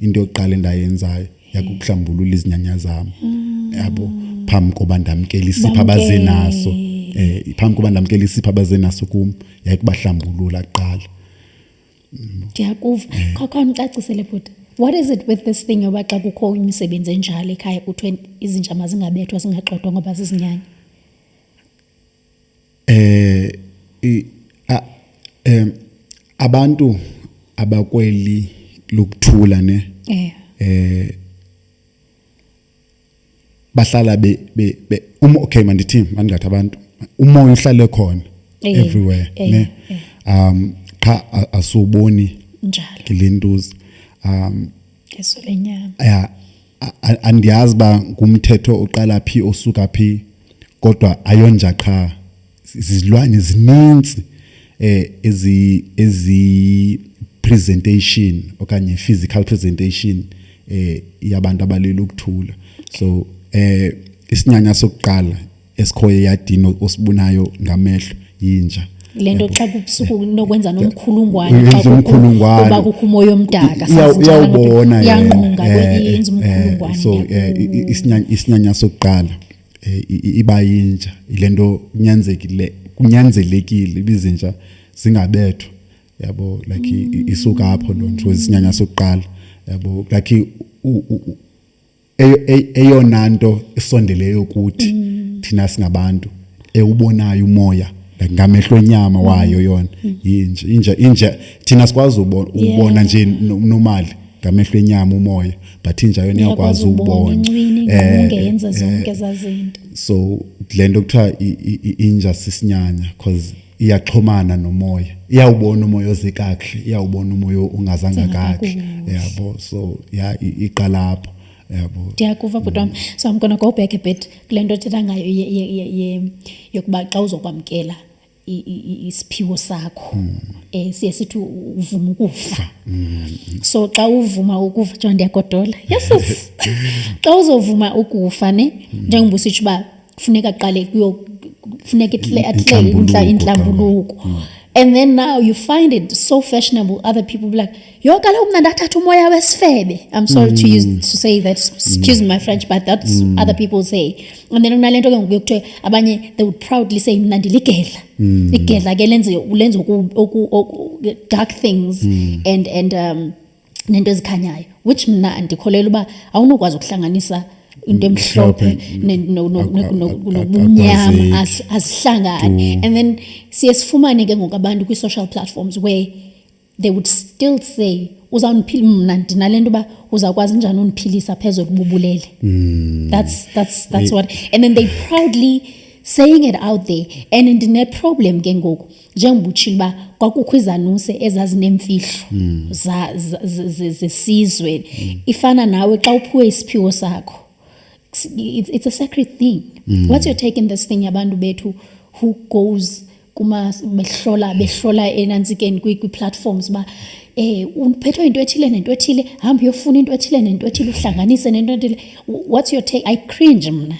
into yokuqala endayenzayo yakuhlambulula izinyanya zami yabo phambi koba ndamkela isipho abazenaso phambi koba ndamkela isipho abazenaso kum yayikubahlambulula kuqala. Ndiyakuva khona ucacisele bhuti, what is it with this thing yoba xa kukho imisebenzi enjalo ekhaya kuthiwe izinja mazingabethwa zingaxoxwa ngoba zizinyanya? Abantu abakweli lokuthula ne bahlala okay mandithi mangathi abantu umoya uhlale khona everywhere ne cha asuboni njalo kilentuzi ngesolenyama andiyazi ba ngumthetho oqala phi osuka phi kodwa ayonja cha izilwane zininzi ezi presentation okanye physical presentation yabantu abalelo ukuthula. So isinyanya sokuqala esikhoye yadini osibunayo ngamehlo yinja. Lento xa kubusuku nokwenza nomkhulungwane xa kuba kukho umoya omdaka uyawubona yanqunga kweyenza umkhulungwane. So isinyanya sokuqala iba yinja ilento kunyanzelekile ibizinja zingabethwa yabo like isuka apho lonto isinyanya sokuqala yabo like eyona nto isondeleyo ukuthi thina singabantu ubonayo umoya ngamehlo enyama wayo yona inja thina sikwazi ubona nje normally ngamehlo enyama umoya but inja yona iyakwazi ubona ungenza zonke zazinto. So lento kuthiwa inja sisinyanya because iyaxhomana nomoya, iyawubona umoya ozekahle, iyawubona umoya ongazanga kahle yabo. So iqala apho yabo. Ndiyakuva bhuti. So I'm going to go back a bit kulento thetha ngayo yokuba xa uzokwamkela isiphiwo sakho siye sithi uvuma ukufa. So xa uvuma ukufa nje ndiyagodola yes xa uzovuma ukufa ne njengoba usithi ba kufuneka qale kufuneka inhlambuluko. And then now you find it so fashionable. Other people be like, yo kaloku mna ndathatha umoya wesifebe. I'm sorry to say that, excuse my French, but that's other people say. And then unalento ke ngokuthiwa abanye they would proudly say mna ndiligedla. Igedla ke lenze dark things and nento ezikhanyayo, which mna andikholela uba awunokwazi ukuhlanganisa into emhlophe nobumnyama asihlangane. And then siyesifumane ke ngokabantu kwi social platforms where they would still say uzawuniphila mna ndinalento ba uzakwazi njani uniphilisa phezulu kububulele. That's what, and then they proudly saying it out there. And ndine problem ke ngoku njengoba utshilo ba kwakukho izanuse ezazinemfihlo zesizwe ifana nawe xa uphiwe isiphiwo sakho. It's a sacred thing. What's your take in this thing yabantu bethu who goes kuma behlola enansikeni kwi platforms ba unphethwe into ethile nento ethile hamba uyofuna into ethile nento ethile uhlanganise nento ethile? What's your take? I cringe mna.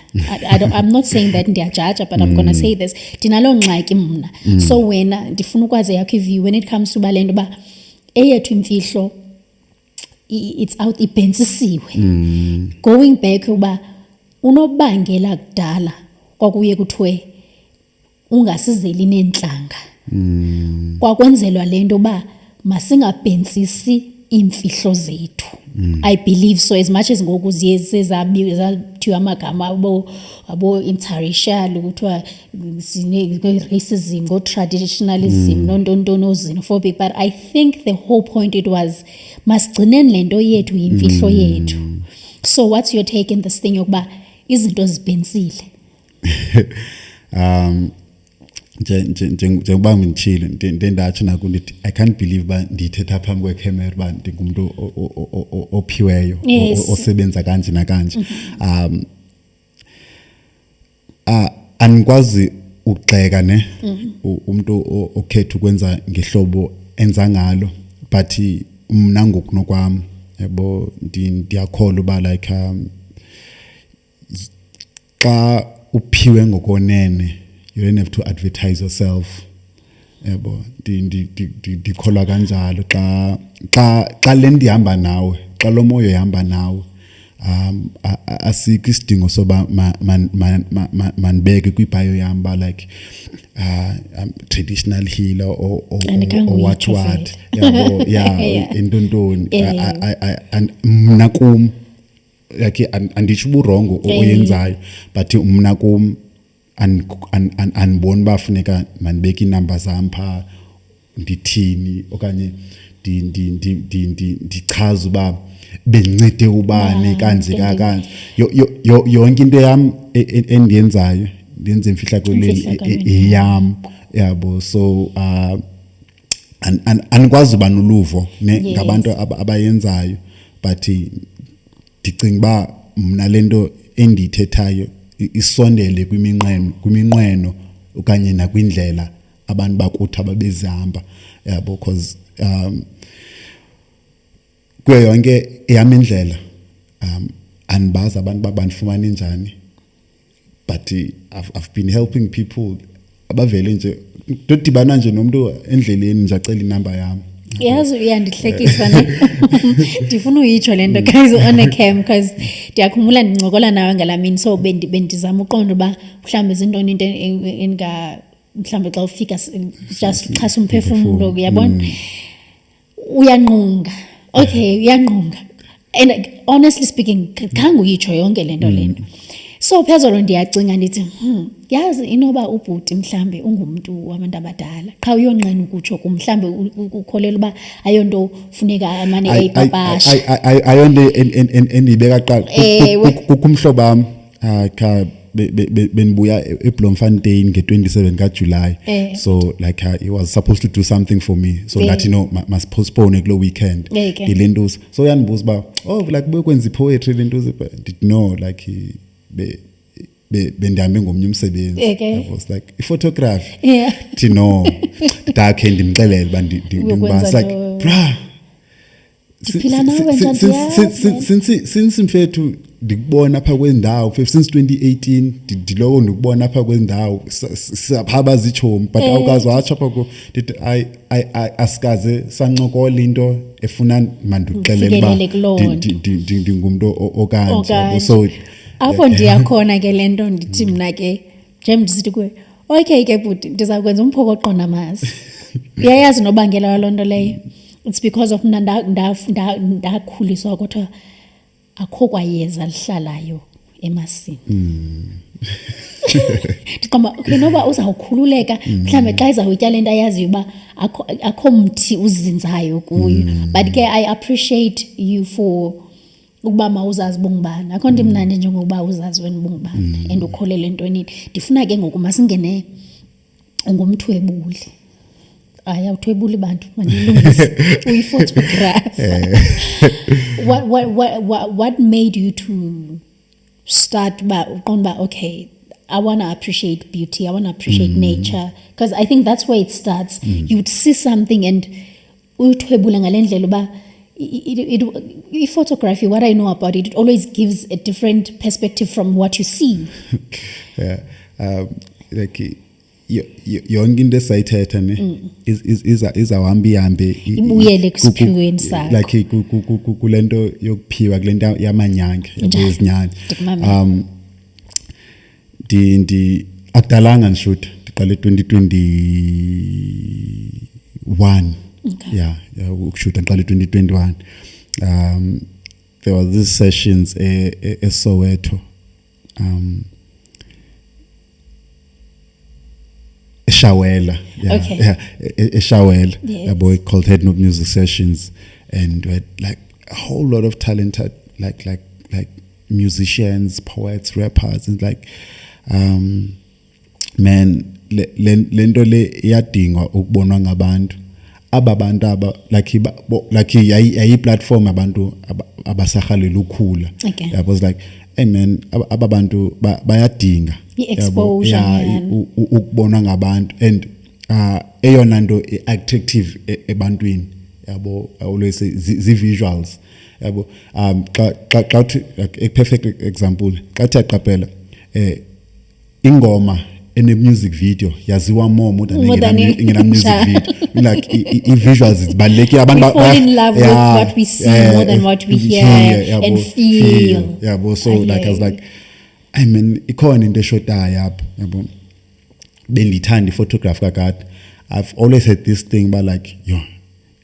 I'm not saying that ndiyajudge, but I'm going to say this. Dinalo ngxaki mna. So wena ndifuna ukwazi yakho view when it comes to balendo ba eyethu imfihlo it's out ibhensisiwe. Going back uba unobangela kudala kwakuye kuthiwe ungasizeli nenhlanga. Kwakwenzelwa lento ba masingabhensisi imfihlo zethu. I believe so, as much as ngoku zezathiwa amagama abo interracial kuthiwa racism go traditionalism nontontono xenophobic, but I think the whole point it was masigcineni lento yethu imfihlo yethu. So what's your take in this thing yokuba izinto zibhensile? njengoba ngitshilo ndendatsho naku ndithi I can't believe ba ndithetha phambi kwecamera ba ndingumuntu ophiweyo osebenza kanje nakanje. Anikwazi ukugxeka ne umuntu okhetha ukwenza ngehlobo enza ngalo, but mna ngokunokwami yabo ndiyakholwa uba like xa uphiwe ngokonene you don't have to advertise yourself yabo ndikholwa kanjalo xa le ndihamba nawe xa lo moya ehamba nawe asikho isidingo soba manibeke kwibhayo yam ba like traditional healer or what yabo yeah intontoni mna kum like anditsho uburongo oyenzayo but mna kum aniboni bafuneka manibeke inamba zam pha ndithini okanye ndichaza uba bencede ubani kanje kanje yonke into yam endiyenzayo ndenze imfihla koleli yam yabo so anikwazi uba noluvo ngabantu abayenzayo but ndicinga uba mna lento endiyithethayo isondele kwiminqweno okanye nakwindlela abantu bakuthi ababezihamba yabo because kuyo yonke eyam indlela andibazi abantu bandifumane njani but I've been helping people abavele nje ndodibana nje nomuntu endleleni nje acela inamba yam yazi uyandihlekisa ne ndifuna uyitsho lento guys on cam because ndiyakhumbula ndincokola nawe ngalamini so bendizama uqonda uba mhlawumbe zintoni into enga mhlawumbe xa ufika just xhasa umphefumulo uyabona uyanqunga okay uyanqunga and honestly speaking khange uyitsho yonke lento lena so phezolo ndiyacinga ndithi yazi inoba ubhuti mhlambe ungumuntu wabantu abadala qha uyonqena ukutsho kumhlambe ukholela uba ayonto funeka amane ayipapasha ayonto endibeka qala ukumhlobo bam kha benibuya eBloemfontein nge27 kaJuly so like he was supposed to do something for me so that must postpone kulo weekend ilentos so uyanibuza ba like bekwenza poetry lentos did know like bendihambe ngomnye umsebenzi I was like photography no dakhe ndimxelele ba ndibasa like bra since mfethu ndikubona apha kwendawo since 2018 ndilowo ndikubona apha kwendawo siphaba zichomi but awukazi watsha apha ko asikaze sancokola into efuna mandikuxelele ba ndingumuntu okanje so apho ndiyakhona ke lento ndithi mina ke nje ndisithi kuwe okay ke bhuti ndizakwenza umphokoqo namasi uyayazi nobangela walonto leyo it's because of mina ndakhuliswa kodwa akho kwayeza lihlalayo emasini ndiqomba okay noba uzawukhululeka mhlambe xa izawutya lento ayazi uba akho mthi uzinzayo kuyo but ke I appreciate you for ukuba mawuzazi bongibani akho nto imnandi njengokuba uzazi wena bongibani and ukholele entweni ndifuna ke ngoku masingene ngomthwebuli awuthwebuli bantu mandilungise uyiphotograph what made you to start uqonda okay I want to appreciate beauty I want to appreciate nature because I think that's where it starts you would see something and uthwebula ngalendlela uba photography what I know about it always gives a different perspective from what you see like yonke into esayithetha ne izawuhamba ihambe ibuyele kusiphiweni sakho like kulento yokuphiwa kulento yamanyange yabezinyanya akudalanga ngishuthi ndiqale 2021 yeah ukushuta ngiqale 2021 there was these sessions eSoweto Shawela Shawela a boy called Head Note Music Sessions and we had like a whole lot of talented like musicians poets rappers and like man lento le iyadingwa ukubonwa ngabantu ababantu aba like yayi platform abantu abasahalela ukhula I was like hey man ababantu bayadinga exposure ukubonwa ngabantu and eyona nto attractive ebantwini yabo always zi visuals yabo xa a perfect example xa thiaqaphela ingoma music video yaziwa more than More than ingena music Yeah. video. Like visuals zibalulekile abantu We fall in love with what we see more than what we hear and feel. yabo. So I like I was hear like, I mean ikhona into eshotayo apha yabo. Bendithanda iphotograph kakade. I've always had this thing about like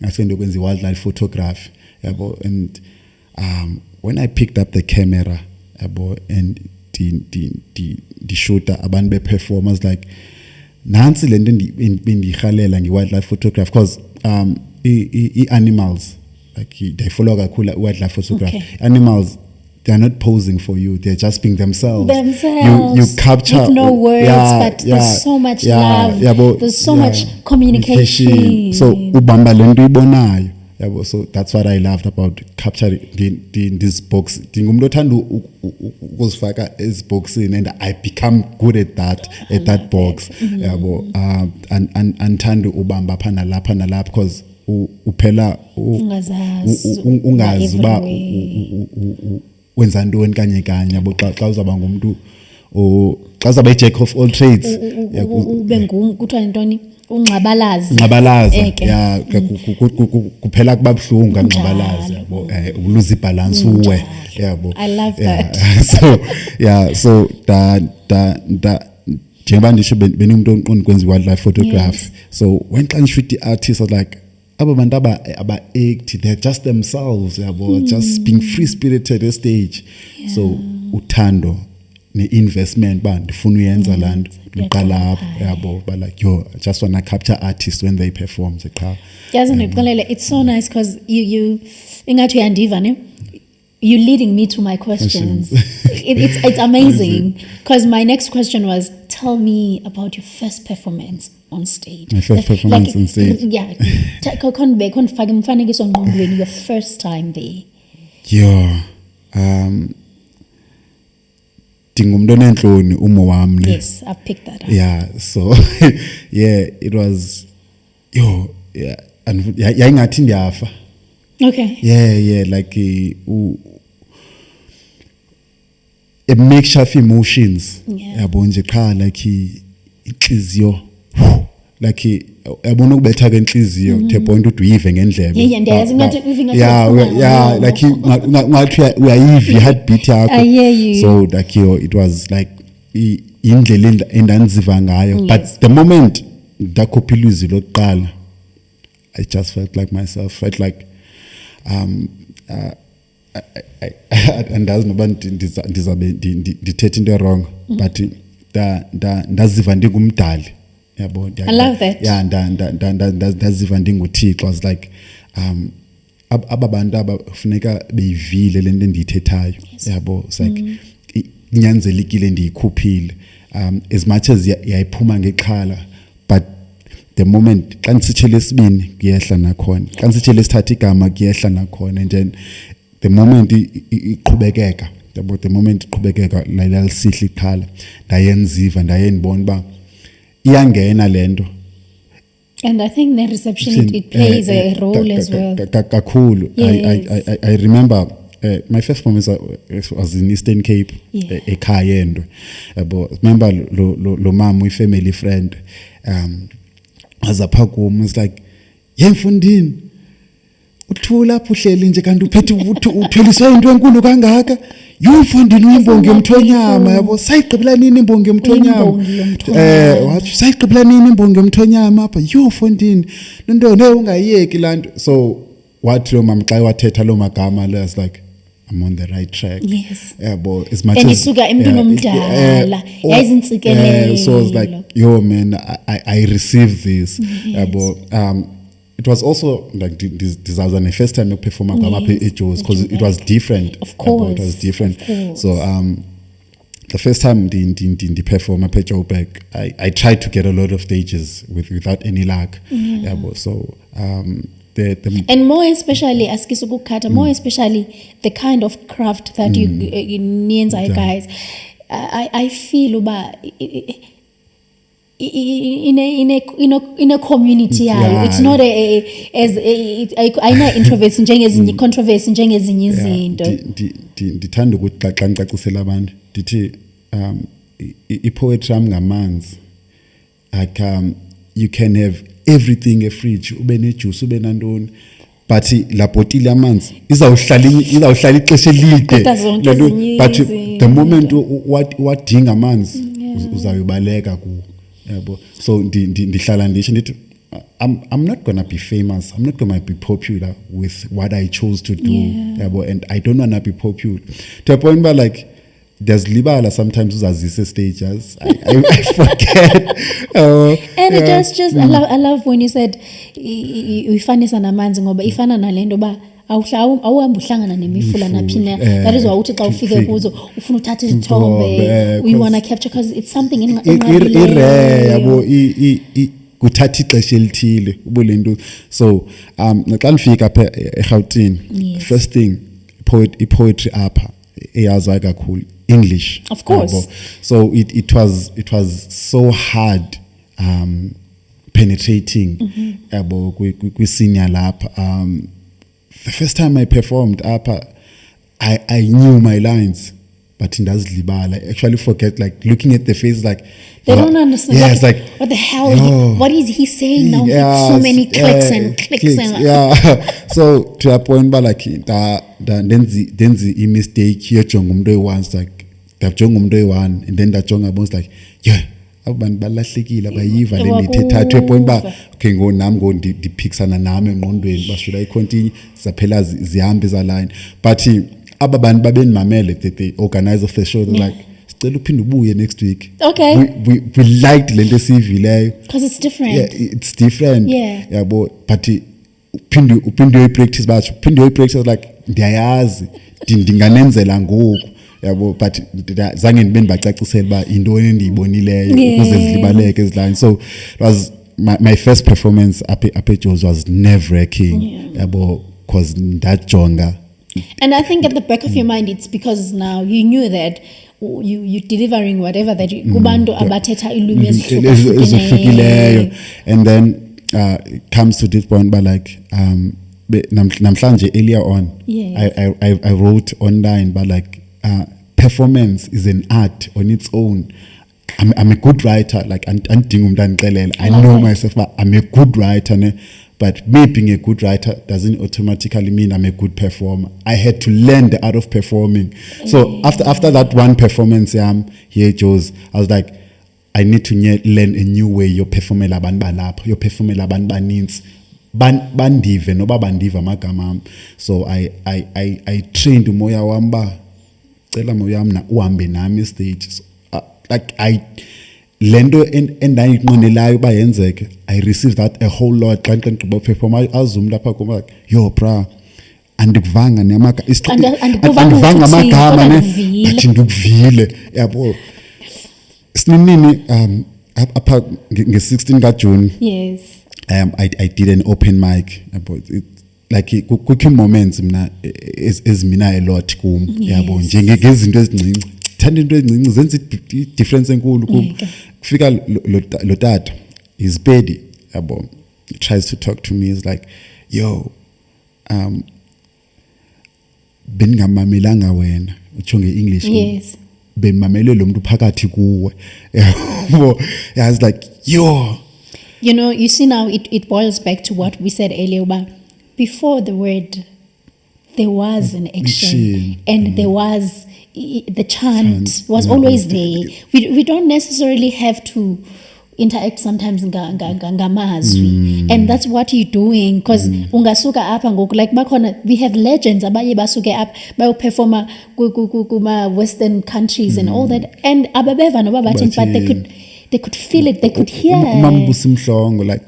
ngasendo kwenza wildlife photography yabo. And when I picked up the camera yabo and the shooter abantu be performers like nansi lento bendihalela nge-wildlife photography because animals like they follow kakhulu wildlife photography. Okay. Animals, they're not posing for you, they're just being themselves. You capture with no words, but there's so much love, there's so much communication. So ubamba lento ibonayo yabo. So that's what I loved about capturing this box. Ndingumuntu othanda ukuzifaka ezibhoxini and I become good at that box yabo. And thanda ubamba phana lapha because uphela ungazi ba wenza ntoni kanye yabo. Xa uzaba ngumuntu xa uzaba jack of all trades ube kuthiwa ntoni ungxabalazi kuphela kuba buhlungu ngxabalazi yabo. Uluza ibalance uwe yabo. I love that. So njengoba ndisho beningumuntu onqondi kwenza wildlife photography. So when xa ngishoot artists I was like aba bantu aba-act, they're just themselves yabo. Just being free spirited at stage. So uthando ne-investment ba ndifuna uyenza laa nto ndiqala apho yabo. But like I just want to capture artists when they perform ziqha. Yazi ndikuxelele, it's so nice because you ingathi uyandiva ne, you leading me to my questions. It's amazing because my next question was, tell me about your first performance on stage. My first performance on stage. Yeah. Khonifake umfanekiso ngqondweni your first time there. Ndingumuntu onentloni umo wami. Yes, I picked that up. Yeah, so it was yayingathi ndiyafa. Okay. Like it makes you feel emotions. Yabo nje qha like inhliziyo like yabona ukubetha kwenhliziyo the point ukuthi uyive ngendlebe. Ndiyazi ngathi uyive like ngathi uyayiva heartbeat yakho. I hear you. So like it was like indlela endanziva ngayo. But the moment ndakhupha ilizwi lokuqala I just felt like myself. Felt like andazi noba ndizabe ndithethe into wrong but ndaziva ndingumdali yabo. I love that. Ndaziva ndinguThixo. I was like aba bantu abafuneka beyivile lento endiyithethayo yabo. It's like inyanzelekile ndiyikhuphile as much as yayiphuma ngexhala but the moment xa ndisitshele esibini kuyehla nakhona, xa ndisitshele esithatha igama kuyehla nakhona. And then the moment iqhubekeka yabo, the moment iqhubekeka lalisihla iqhala ndayenziva ndayendibona ba iyangena lento. And I think the reception it plays a role as well. Kakhulu. Yes. I remember my first performance was in Eastern Cape, ekhaya. Remember lo mama family friend azapha kum, it's like yemfundini uthula apho uhleli nje kanti uphethe utheliswe into enkulu kangaka. Yomfundini uyimbongi yomthonyama yabo. Sayigqibela nini imbongi yomthonyama? Wathi sayigqibela nini imbongi yomthonyama apha? Yomfundini lento le ungayiyeki lanto. So wathi lo mama xa wathetha lo magama le was like I'm on the right track. Yes. Yabo, as much and as isuka emntwini omdala yayizintsikelelo. So it's like man, I received this. Yabo. It was also like this was the first time I performed at Joe's because it was different. Of course, it was different. Of course. So the first time the perform at Joburg, I tried to get a lot of stages without any luck. So and more especially more especially the kind of craft that you nienza guys. I feel about in a community yayo. It's not ayina introverts njengezinye controversy njengezinye izinto. Ndithanda ukuthi xa ngicacisela abantu ndithi i-poetry yami ngamanzi, like you can have everything efridge, ube nejuice, ube nantoni, but la bottle yamanzi izawuhlala ixesha elide, Kodwa zonke ezinye but the moment izinto. wadinga amanzi uzayobaleka ku, yabo. So ndihlala ndisho ndithi I'm not gonna be famous, I'm not gonna be popular with what I chose to do, yabo, and I don't wanna be popular to a point where like there's libala sometimes uzazise stages I forget And it just I love when you said uyifanisa namanzi ngoba ifana nalento ba awuhambi uhlangana nemifula naphina, that is why uthi xa ufike kuzo ufuna uthatha izithombe, you want to capture because it's something yabo kuthatha ixesha elithile ubulento. So xa nifika apha eGauteng, first thing poetry apha eyaziwa kakhulu English, of course, yabo. So it was so hard penetrating yabo kwi-senior lapha. The first time I performed apha, I knew my lines, but ndazilibala. I actually forget, like looking at the face, like they don't understand. Yeah, like, it's like, what the hell? What is he saying now? Yeah, So many clicks and clicks. And Yeah. So to a point, but like then the mistake here, jonga umuntu once, like that jonga umuntu one, and then that jonga bones like, yeah. Abantu balahlekile abayiva le nithethathu epoint ba okay ngo nami ngo ndiphikisana nami engqondweni ba should I continue zaphela zihambe za line, but aba bantu babenimamele they organize of the show, like sicela uphinde ubuye next week. Okay, we liked lento esivileyo because it's different. Yeah, it's different. Yeah, yabo, but uphinde uyi-practice batsho uphinde uyi-practice like ndiyayazi ndinganenzela ngoku, yabo, but zange ndibe ndibacacisela uba intoni endiyibonileyo ukuze zilibaleke ezi lines. So it was my first performance up at Joe's was nerve-wracking, yabo, because ndajonga. And I think at the back of your mind it's because now you knew that you're delivering whatever that kubantu abathetha ilwimi ezihlukileyo, and then it comes to this point but like namhlanje earlier on, I wrote online but like performance is an art on its own. I'm a good writer, like andidinga umuntu andixelele, I know myself but I'm a good writer, ne? But me being a good writer doesn't automatically mean I'm a good performer. I had to learn the art of performing. So after that one performance here Joe's, I was like, I need to learn a new way yo performela abantu balapha, yo performela abantu baninzi bandive noba bandiva amagama am. So I trained umoya wami ba cela moya wami na uhambe nami stage. So, like lento endayiqonelayo ba yenzeke, I received that a whole lot xa ngigqiba perform. Azum lapha kuma like, yo bra andikuvanga nemaka andikuvanga amagama ne but ndikuvile, yabo. Sinini apha nge-16 kaJune, yes, I did an open mic about it, like kukho moments mina ezimina a lot kum, yabo, njengezinto ezincinci, thanda into ezincinci zenza i-difference enkulu kum. Kufika lo tata is bedi, yabo, he tries to talk to me, he's like, yo bengingamamelanga wena utsho nge-English, yes, bemamele lo muntu phakathi kuwe, yabo. I was like, yo, you know, you see now it boils back to what we said earlier about before the word there was an action and there was the chant was always there. We don't necessarily have to interact sometimes ngamazwi, and that's what you're doing, because ungasuka apha ngoku like bakhona, we have legends abaye basuke up bayoperforma kuma western countries and all that, and ababeva noba bathini, but they could feel it, they could hear. Umambusimhlongo like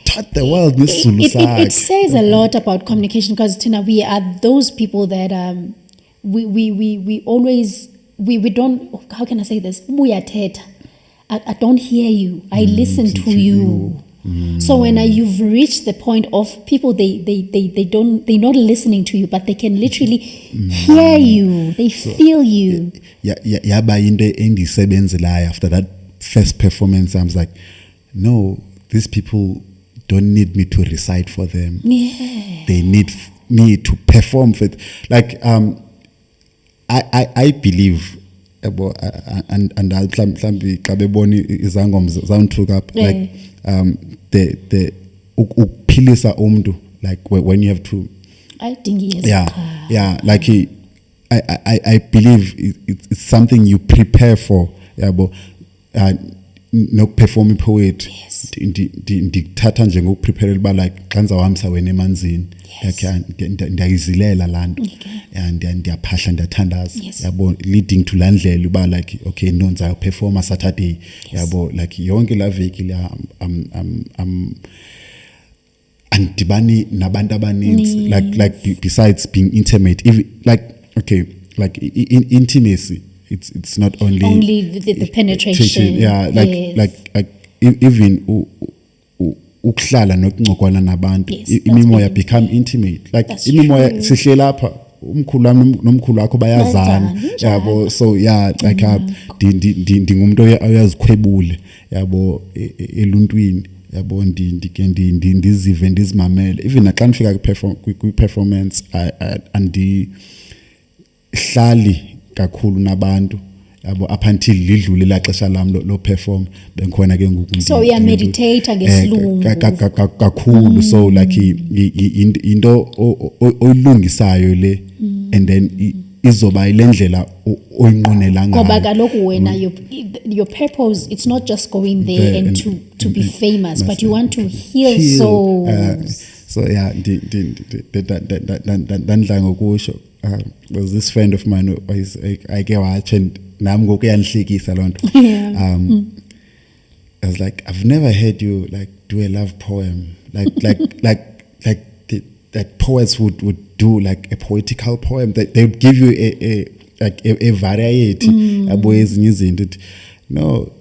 taught the world nesizulu sakhe. It says a lot about communication, because Tina, we are those people that we always we don't, how can I say this, uyathetha, I don't hear you, I listen to you. So when you've reached the point of people, they're not listening to you, but they can literally hear you, they feel you. Yaba into endisebenzelayo after that first performance. I was like, no, these people don't need me to recite for them. Yeah. They need me to perform for it. Like I believe yabo and mhlawumbi xa bebona izangoma zawunthuka up like the ukuphilisa umuntu like when you have to like I believe it's something you prepare for yabo no perform poetry ndikuthatha nje ngokuprepare uba like xa nizawuhambisa wena emanzini ndiyayizilela laa nto ndiyaphahla ndiyathandaza yabo leading to laa ndlela uba like okay no ndizayoperforma Saturday yabo like yonke laa veki andidibani nabantu abaninzi like besides being intimate even like okay like intimacy it's not only the penetration like even ukuhlala nokuncokwana nabantu imimoya become intimate like imimoya sihle lapha umkhulu wami nomkhulu wakho bayazana yabo so like ndingumuntu oyazikhwebule yabo eluntwini yabo ndizive ndizimamele even naxa ndifika kwi-performance andihlali kakhulu nabantu yabo up until lidlule la xesha lam lo perform benkhona ke ngoku so meditate ngesilungu kakhulu so like into oyilungisayo le and then izoba ilendlela oyinqonela ngayo ngoba kaloku wena your purpose it's not just going there and to be famous but you want to heal souls so dandla ngokusho was this friend of mine I get watch and nami ngoku yanhlekisa lonto I was like I've never heard you like do a love poem like that poets would do like a poetical poem that they would give you a variety yabo ezinye izinto no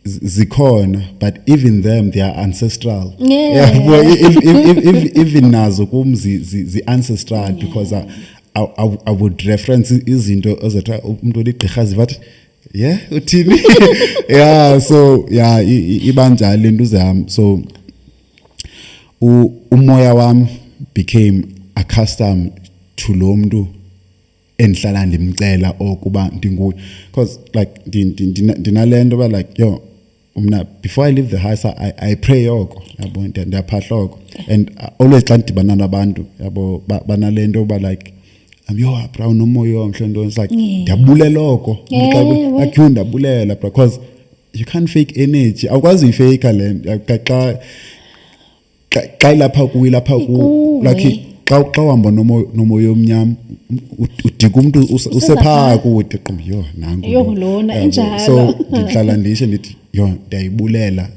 zikhona but even them they are ancestral even nazo kum zi ancestral because I would reference izinto ezathi umuntu oligqirha zivathi uthini so ibanjalo lento zami so umoya wami became accustomed to lo muntu enhlala ndimcela okuba ndinguye because like ndinalento ba like umna before I leave the house I pray yoko yabo ndiyaphahla yoko and always xa ndibana nabantu yabo banalento ba like bro nomoya omhle nto it's like ndiyabulela lokho like ndabulela because you can't fake energy awukwazi uyifake le xa lapha kuyi lapha ku like xa uhamba nomoya omnyama udika umuntu usepha kude qimbi nangu lona enjalo so ndihlala ndisho ndithi ndiyayibulela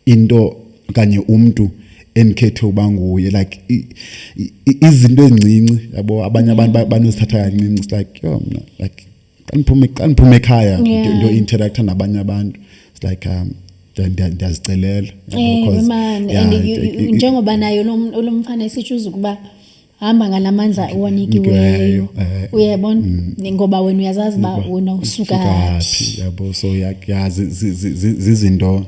into kanye umuntu enikhethe uba nguye like izinto ezincinci yabo abanye abantu banosithatha kancinci it's like mna like kaniphume ekhaya nto interact nabanye abantu it's like ndiyazicelela njengoba nayo lo mfana esichuza ukuba hamba ngalamandla owanikiweyo uyabona ngoba wena uyazazi ba wena usuka yabo so zizinto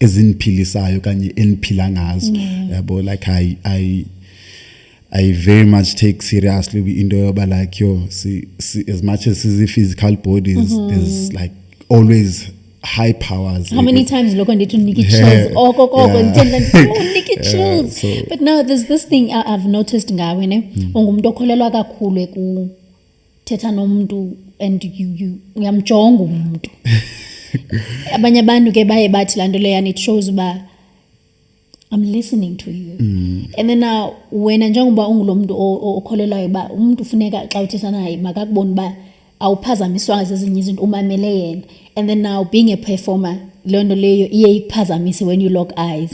eziniphilisayo kanye eniphila ngazo yabo like I very much take seriously into yoba like as much as the physical bodies there's like always high powers. How many times look on to Nikki chills Nikki chills but now there's this thing I've noticed ngawe ne ungumntu okholelwa kakhulu ekuthetha nomuntu and you uyamjonga umuntu abanye abantu ke baye bathi lanto leyo and it shows ba I'm listening to you and then now wena njengoba ungulomuntu okholelwayo ba umuntu ufuneka xa uthetha naye makakubona ba awuphazamiswanga zezinye izinto umamele yena and then now being a performer lonto leyo iye ikuphazamise when you lock eyes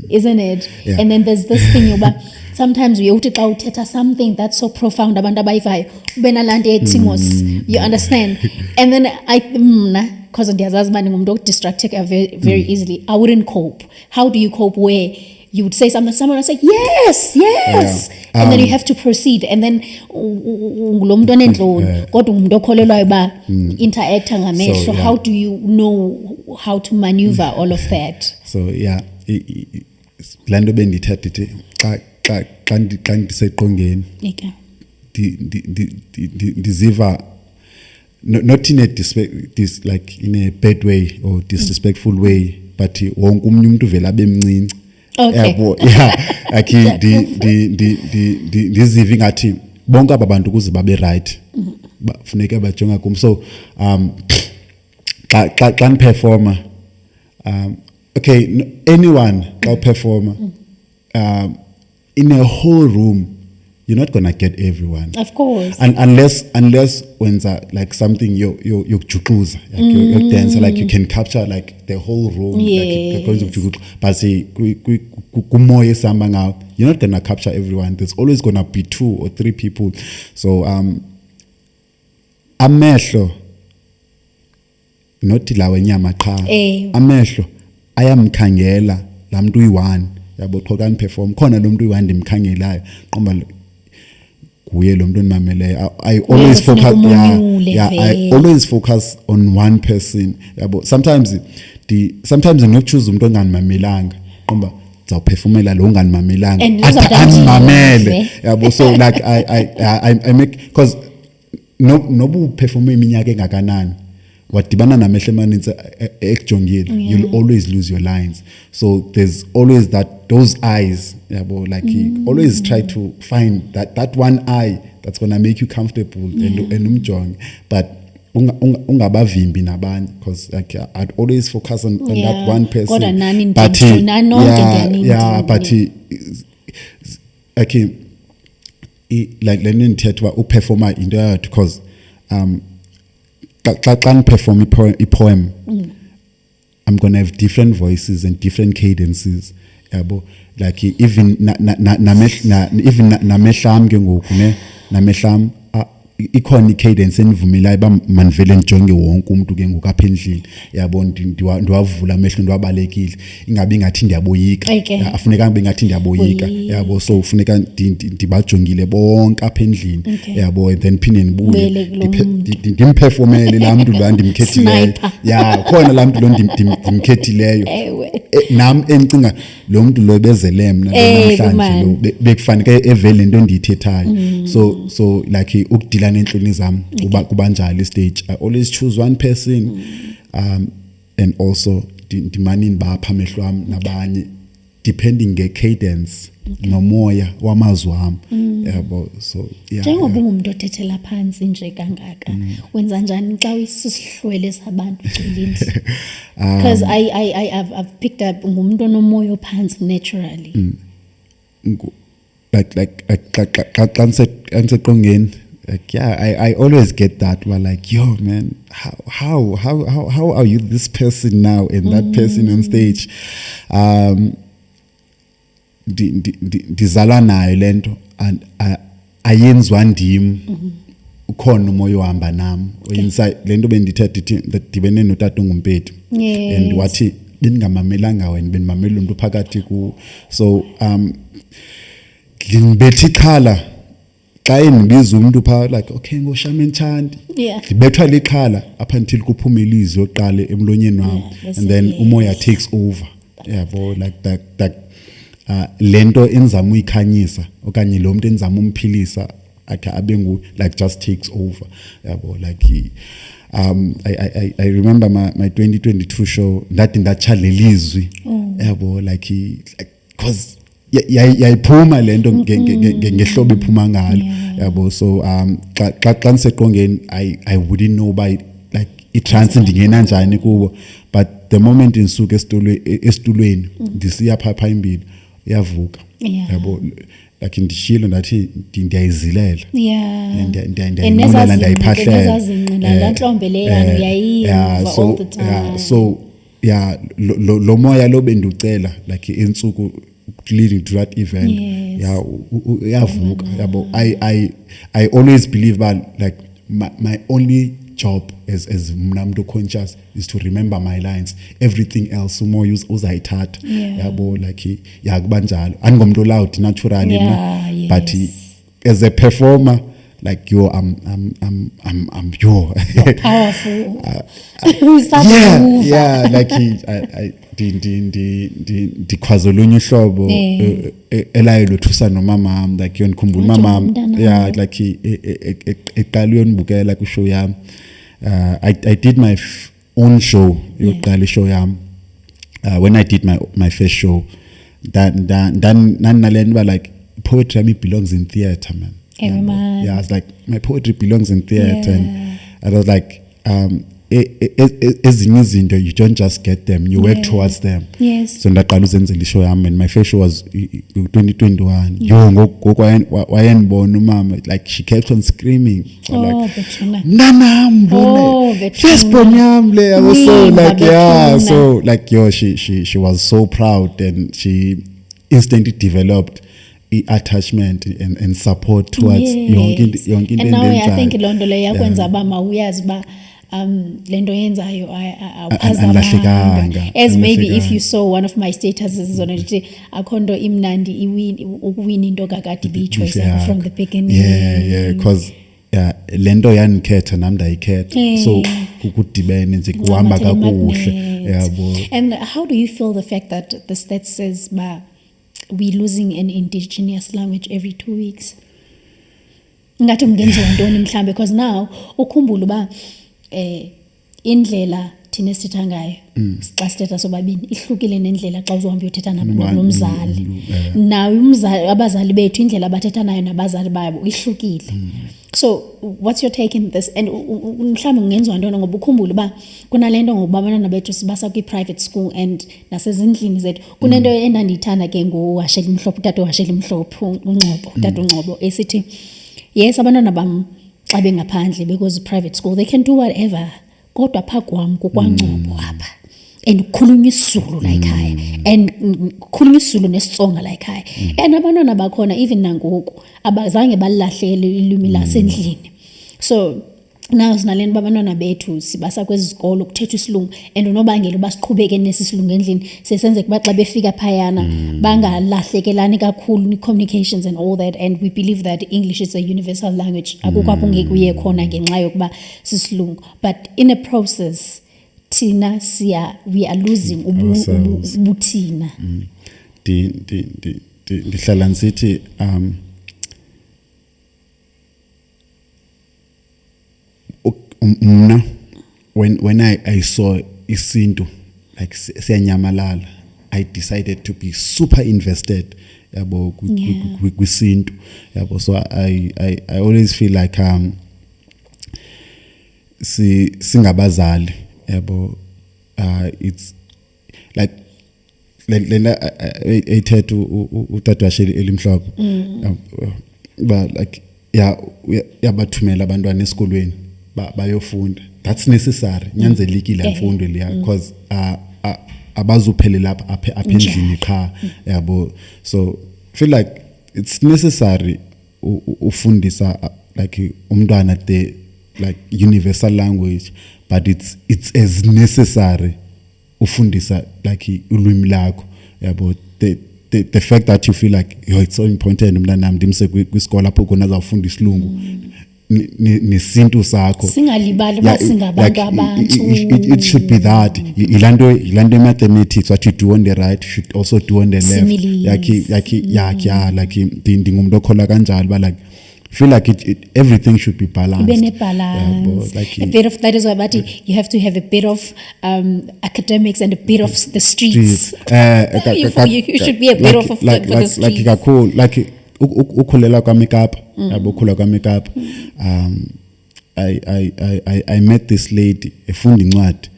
isn't it and then there's this thing yoba sometimes uye uthi xa uthetha something that's so profound abantu abayivayo ube nalanto ethimos you understand and then because ndiyazazi uba ndingumuntu okudistracteka very easily I wouldn't cope. How do you cope where you would say something, someone would say yes and then you have to proceed and then lo muntu onentloni kodwa umuntu okholelwayo ba interacta ngamehlo how do you know how to maneuver all of that so lanto bendithatha ithi xa ndiseqongeni ndiziva not in a like in a bad way or disrespectful way, but wonke umuntu vela bemncinci. Yabo, like ndiziva ngathi bonke aba bantu kuze babe right bafuneka bajonga kum. So xa performer, okay, anyone xa performer, in a whole room you're not gonna get everyone, of course, and unless wenza like something yokujuxuza, like you dance, like you can capture like the whole room, like but say kumoya esihamba ngawo, you're not gonna capture everyone. There's always gonna be 2 or 3 people. So amehlo not lawe nyama qha, amehlo ayamkhangela la muntu uyi-1, yabo xa perform khona lo muntu uyi-1 ndimkhangelayo qomba kuye lo muntu ondimameleyo. I always focus, I always focus on one person, yabo. Sometimes nginokuchoose umuntu onganimamelanga qomba zawuphefumela lo onganimamelanga animamele, yabo. So like I make, because nobu uperforme iminyaka engakanani wadibana namehlo amanintsi ekujongile, you'll always lose your lines. So there's always those eyes, yabo, like he always try to find that one eye that's gonna make you comfortable and umjonge, but ungabavimbi nabanye, because like I'd always focus on that one person. But okay, like lento ndithetha uperformer into yayo, because xa perform a poem, I'm gonna have different voices and different cadences, yabo. Like even namehlam ke ngoku ne namehlam ikhona cadence enivumelayo ba manivele njonge wonke umuntu ke ngoku apha endlini, yabo. Ndiwavula amehlo ndiwabalekile, ingabi ngathi ndiyaboyika, afuneka ngibe ngathi ndiyaboyika, yabo. So ufuneka ndibajongile bonke apha endlini, yabo, and then phinde ndibuye ndimperformele la muntu lo ndimkhethileyo, khona la muntu lo ndimkhethileyo nam encinga lo muntu lo bezele mna namhlanje lo bekufanele evele into endiyithethayo. So like ukudila nenhloni zami kubanjalo istage, I always choose one person, and also ndimanini bapha amehlo wami nabanye depending nge-cadence nomoya wamazwi wami, yabo. So njengoba ungumuntu othethela phansi nje kangaka, wenza njani xa uyisihlwele sabantu cilini? Because I've picked up ngumuntu onomoya ophansi naturally, like xa ngiseqongeni, like I always get that, but like, yo man, how are you this person now and that person on stage? Ndizalwa nayo lento, and ayenziwa ndim, ukhona umoya ohamba nami inside lento bendithetha ndidibene notata ongumpethu, and wathi bendingamamelanga wena, bendimamela umuntu phakathi ku. So ngibethi ikhala xa endibiza umuntu pha, like okay ngoShaman Chandi, ndibethwa likhala up until kuphume ilizwi oqala emlonyeni wami, and then umoya takes over, yabo. Like that lento enzama uyikhanyisa okanye lo muntu enzama umphilisa akhe abe ngu, like just takes over, yabo. Like I remember my 2022 show ndathi ndachalelizwi, yabo, like because yayiphuma lento ngehlobo iphuma ngalo, yabo. So xa niseqongeni I wouldn't know by like itrance ndingena njani kubo, but the moment insuka esitulweni ndisiya phapha imbili yavuka, yabo. Like ndishilo ndathi ndiyayizilela, ndiyayiphahlela, ndiyayiphahlela nhlombe le yani uyayiva all the time. So lo moya lo benducela like insuku leading to that event, yavuka, yabo. I always believe that like my only job as mnamdo conscious is to remember my lines. Everything else umoya uzayithatha, yabo. Like kubanjalo andingomntu loud naturally, but as a performer, like yo, I'm yo. Powerful. Yeah, like I ndikhwazolunye uhlobo elayilothusa nomama like yonikhumbula mama yeah like eqala uyonibukela ku show yami I did my own show yokuqala ishow yami when I did my first show then nalento like poetry belongs in theater, man. Yeah, I was like, my poetry belongs in theater, and I was like, ezinye izinto you don't just get them, you work towards them. Yes. So ndaqala uzenzela ishow yami, and my first show was 2021. Yo ngoku wayenibona umama, like she kept on screaming. Mnanam lona. First born yam le. I was so like so like yo she was so proud, and she instantly developed attachment and support towards yonke into. And now I think londo le yakwenza ba mawuyazi ba lento yenzayo awuphazamanga, as maybe if you saw one of my statuses on it akhondo imnandi ukuwina into kakade be choice from the beginning. Yeah because lento yanikhetha nami ndayikhetha so ukudibene nje kuhamba kakuhle yabo. And how do you feel the fact that the stat says we're losing an indigenous language every 2 weeks? Ngathi kungenziwa ntoni mhlambe, because now ukhumbula uba indlela thina sithetha ngayo xa sithetha sobabini ihlukile nendlela xa uzohamba uyothetha nomzali. Now abazali bethu indlela abathetha nayo nabazali babo ihlukile. So what's your take in this? And mhlawumbe kungenziwa ntoni ngoba ukhumbula uba kunalento ngokuba abantwana bethu sibasa kwi-private school and nasezindlini zethu kunento endandiyithanda ke ngoWasheli Mhlophe, utata uWasheli Mhlophe utata uNgcobo esithi yes abantwana bam xa bengaphandle because private school they can do whatever kodwa phaa kwam kukwaNgcobo apha and kukhulunywa isiZulu la ekhaya and kukhulunywa isiZulu nesitsonga la ekhaya and abantwana bakhona even nangoku abazange balahlele ilwimi lasendlini. So now sinalento babantwana bethu sibasa kwezi zikolo kuthethwa isilungu and unobangela uba siqhubeke nesisilungu endlini sesenze kuba xa befika phayana bangalahlekelani kakhulu ni-communications and all that, and we believe that English is a universal language. Akukho apho ngeke uye khona ngenxa yokuba sisilungu, but in a process thina we are losing ubuthina. Ndihlala nsithi mna when I saw isintu like siyanyamalala, I decided to be super invested yabo kwisintu yabo. So I always feel like singabazali yabo it's like lena ethethu utata washeli elimhlophe but like yabathumela abantwana esikolweni bayofunda. That's necessary, nyanzelekile imfundo leya because abazuphelela apha endlini qha yabo. So feel like it's necessary ufundisa like umntwana the like universal language, but it's as necessary ufundisa like ulwimi lakho yabo. The fact that you feel like it's so important umntanami ndimse kwisikole apho khona azawufunda isilungu nesintu sakho singalibali basingabantu abantu. It should be that ilando mathematics what you do on the right you should also do on the left. Like ndingumuntu okhola kanjalo ba like feel like everything should be balanced. Like a bit of that is why you have to have a bit of academics and a bit of the streets. You should be a bit of for the streets. Like ukhulela kwaMekapa yabo, ukhula kwaMekapa. I met this lady efunda incwadi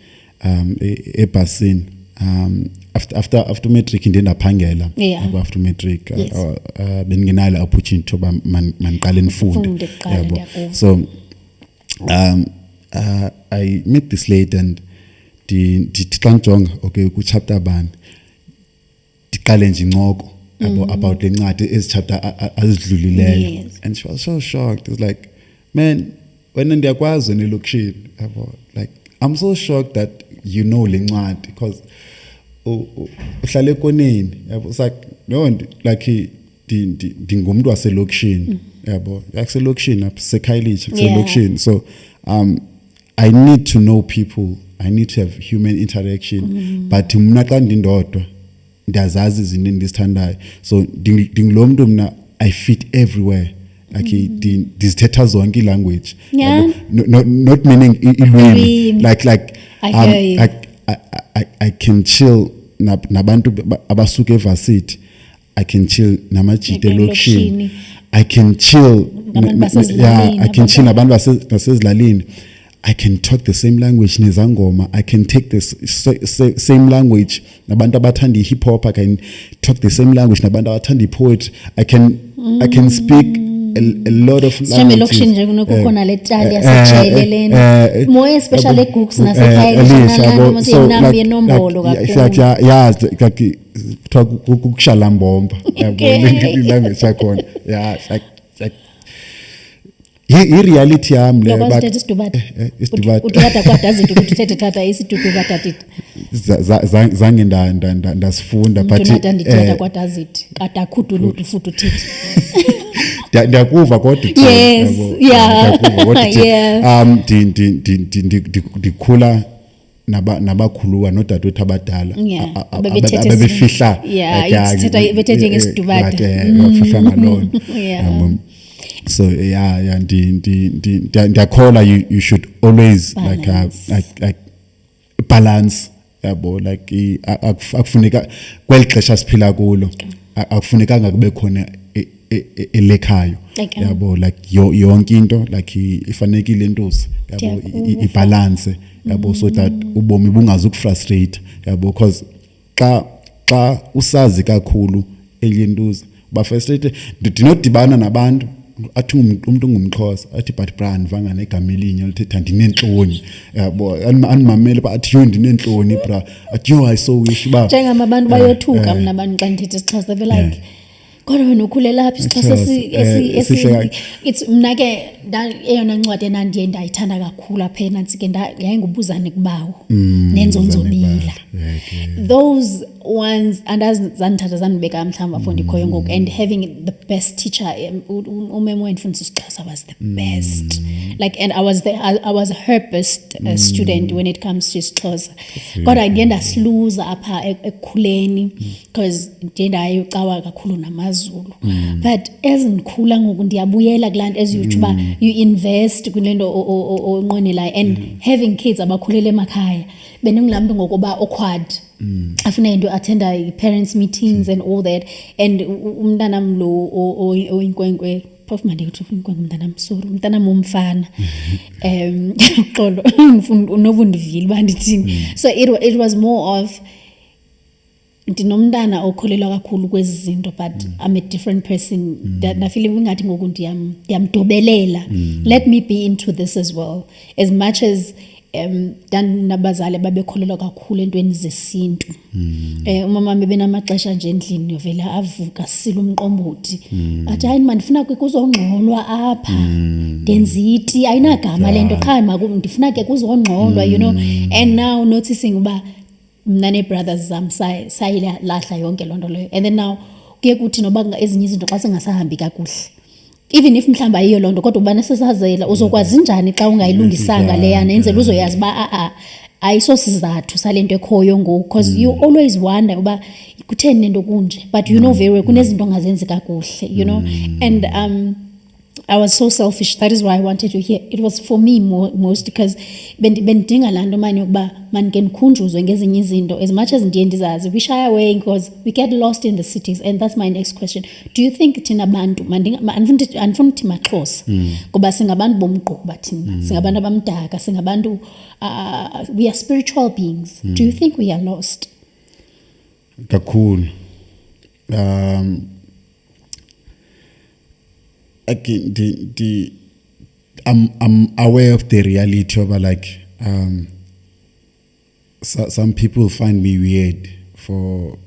ebhasini after matric ndaphangela after matric benginalo opportunity toba maniqale nifunde yabo. So I met this lady and ndithi okay ku chapter bani ndiqale nje incoko about the ncwadi is chapter azidlulileyo. And she was so shocked. It's like, man, when ndiyakwazi nelokishini yabo, like I'm so shocked that you know le ncwadi because uhlale koneni yabo. It's like no, like ndingumuntu waselokishini yabo yakuselokishini apha sekhayelitsha Yeah. kuselokishini. So I need to know people, I need to have human interaction, but mna xa ndindodwa ndiyazazi izinto endizithandayo, so ndingilo mntu mna I fit everywhere, like ndizithetha zonke ilanguage. Yeah. Not meaning ilwimi, like I hear you. I can chill nabantu abasuka evarsity, I can chill namajita elokishini, I can chill Nabantu basezilalini, I can chill nabantu basezilalini. I can talk the same language nezangoma, I can take the same language nabantu abathanda hip hop, I can talk the same language nabantu abathanda poetry, I can speak a lot of Sijame lokishini nje kunokukhona le tali yasejele lena. More especially cooks nasekhayelitsha mase inambi enombolo kakhulu. Yeah, like kukushala mbomba. Language yakhona. Yeah, like i-reality yami le but isidubata udubata kwadazi ukuthi uthethe thatha isidudu katatita zange ndasifunda but unathi ndithetha kwadazi katakhuduludu futhi uthethi ndiyakuva kodwa yes yeah ndikhula nabakhuluwa nodadewethu abadala abebefihla bethethe ngesidubata bafihla ngalona. So ndiyakholwa you should always like balance yabo, like akufuneka kweli xesha siphila kulo akufunekanga kube khona elekhayo yabo, like yonke into like ifanekile intosi yabo ibalance yabo, so that ubomi bungazukufrustrate yabo, because xa usazi kakhulu elintuza ba frustrated. Ndinodibana nabantu athi umuntu ngumXhosa athi but brand ndivanga negama elinye lithetha ndinentloni yabo, animamele bathi yo ndinentloni bra, athi yo I so wish ba njengamabantu bayothuka mna abantu xa ndithethe isiXhosa be like kodwa wena ukhulela lapha isiXhosa it's mna ke eyona ncwadi enandiye ndayithanda kakhulu apha enantsi ke yayingubuzane kubawo nenzonzobila. Those ones andazanithatha zanibeka mhlawumbi afo ndikhoyo ngoku, and having the best teacher umemo wendifundisa isiXhosa was the best, like, and I was her best student when it comes to isiXhosa. Kodwa ndiye ndasiluza apha ekukhuleni because ndiye ndayocawa kakhulu namazulu. But as ndikhula ngoku ndiyabuyela kulaa nto eziyuthi uba you invest kule nto onqwenelayo, and having kids abakhulele emakhaya beningulaa mntu ngokuba awkward afuna into attenda parents meetings and all that, and umntanam lo oyinkwenkwe phofu manje uthi inkwenkwe umntanam, sorry, umntanam omfana xolo unobundivile bandithini. So it was more of ndinomntana okholelwa kakhulu kwezi zinto, but I'm a different person. I feel ingathi ngoku ndiyamdobelela. Let me be into this as well, as much as nabazali babekholelwa kakhulu entweni zesintu. Umama bebenamaxesha nje endlini yovela avuka sila umqombothi athi hayi man ndifuna kuzongxolwa apha ndenziti ayinagama lento qha ndifuna ke kuzongxolwa, you know. And now noticing uba mna nee-brothers zam sayilahla yonke loo nto leyo, and then now kuye kuthi noba ezinye izinto xa singasahambi kakuhle, even if mhlawumbi ayiyo loo nto kodwa ubana sesazela uzokwazi njani xa ungayilungisanga leyana enzela uzoyazi uba ayisosizathu sale nto ekhoyo ngoku, because you always wonder uba kutheni nento kunje, but you know very well kunezinto ongazenzi kakuhle, you know. And I was so selfish. That is why I wanted to hear. It was for me most because bendinga laa nto mani yokuba mandike ndikhunjuzwe ngezinye izinto as much as ndiye ndizazi. We shy away because we get lost in the cities, and that's my next question. Do you think thina bantu andifuna uthi maXhosa ngoba singabantu bomgquba thina, singabantu abamdaka, singabantu we are spiritual beings. Do you think we are lost? Kakhulu. Again, I'm aware of the reality of like some people find me weird for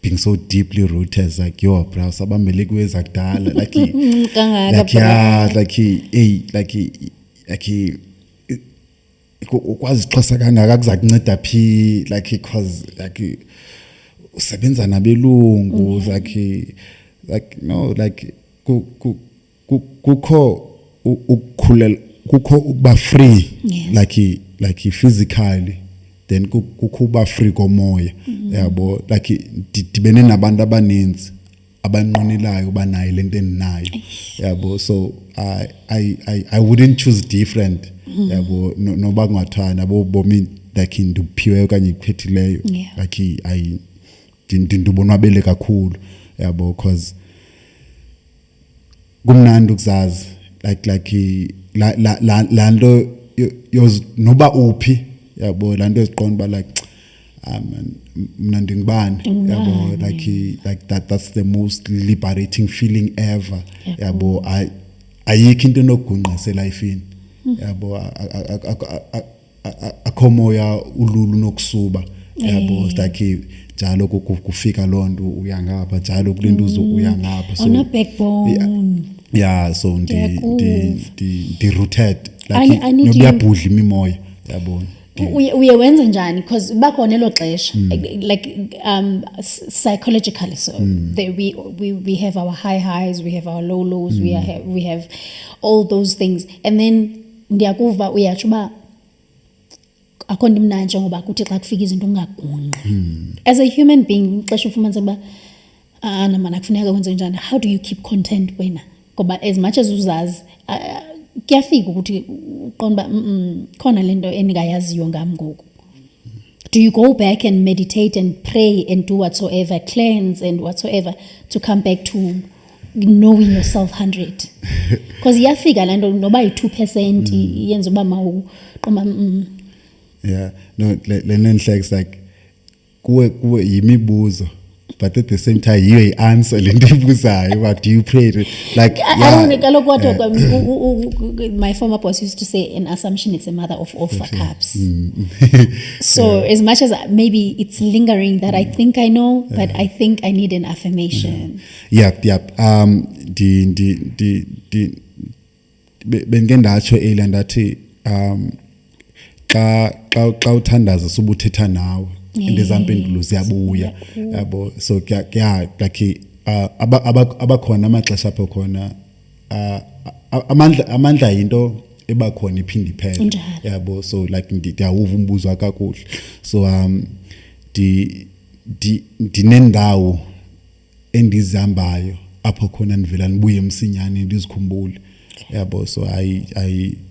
being so deeply rooted. It's like yo bro, sabambele kuweza kudala like ukwazi xhosa kangaka kuza kunceda phi, like because usebenza nabelungu, like no, like kukho ukukhulela, kukho ukuba free, Yes. like physically, then kukho uba free komoya, yabo, like dibene nabantu abaninzi abanqonilayo banayo lento endinayo, yabo. So I wouldn't choose different, yabo, noba kungathana bomi like nduphiwe okanye ikhethileyo, Yeah. like ndibonwabele kakhulu, yabo, because kumnandi ukuzazi like la nto noba uphi, yabo, la nto eziqonda ba like mna ndingubani, yabo, like that's the most liberating feeling ever, yabo. Ayikho into enokugungqa elifini, yabo, akho moya ululu nokusuba, yabo, like njalo kufika lonto uyangapha, njalo kulentuzo uyangapha, so On a backbone. yeah, so ndi rooted, I like need nokuyabhudla imimoya, yabo. Uye wenza njani, because bakhona elo xesha like psychologically, so we have our high highs, we have our low lows, we have all those things, and then ndiyakuva uyatsho uba akho nto imnandi ngoba kuthi xa kufika izinto ungagungqi. As a human being xesha ufumanisa uba namana kufuneka kwenze njani, how do you keep content wena? Ngoba as much as uzazi kuyafika ukuthi uqonda uba khona lento endingayaziyo ngam ngoku. Do you go back and meditate and pray and do whatsoever, cleanse and whatsoever, to come back to knowing yourself 100? Because iyafika laa nto noba yi-2% yenza uba mawuqonda Yeah, no, le nenhlex like kuwe yimibuzo, but at the same time yiyo i-answer le nto ibuzayo. What do you pray to, like, kaloku what my former boss used to say, an assumption is a mother of all fuck ups. So as much as maybe it's lingering that I think I know, but I think I need an affirmation. Yep. Bengike ndatsho earlier ndathi xa uthandaza suba uthetha nawe, and ezampendulo ziyabuya, yabo. So yeah, like abakhona amaxesha apho khona amandla yinto ebakhona iphinde iphele, yabo. So like ndiyawuva umbuzo kakuhle. So ndinendawo endizihambayo apho khona ndivela ndibuye emsinyane ndizikhumbule, yabo. So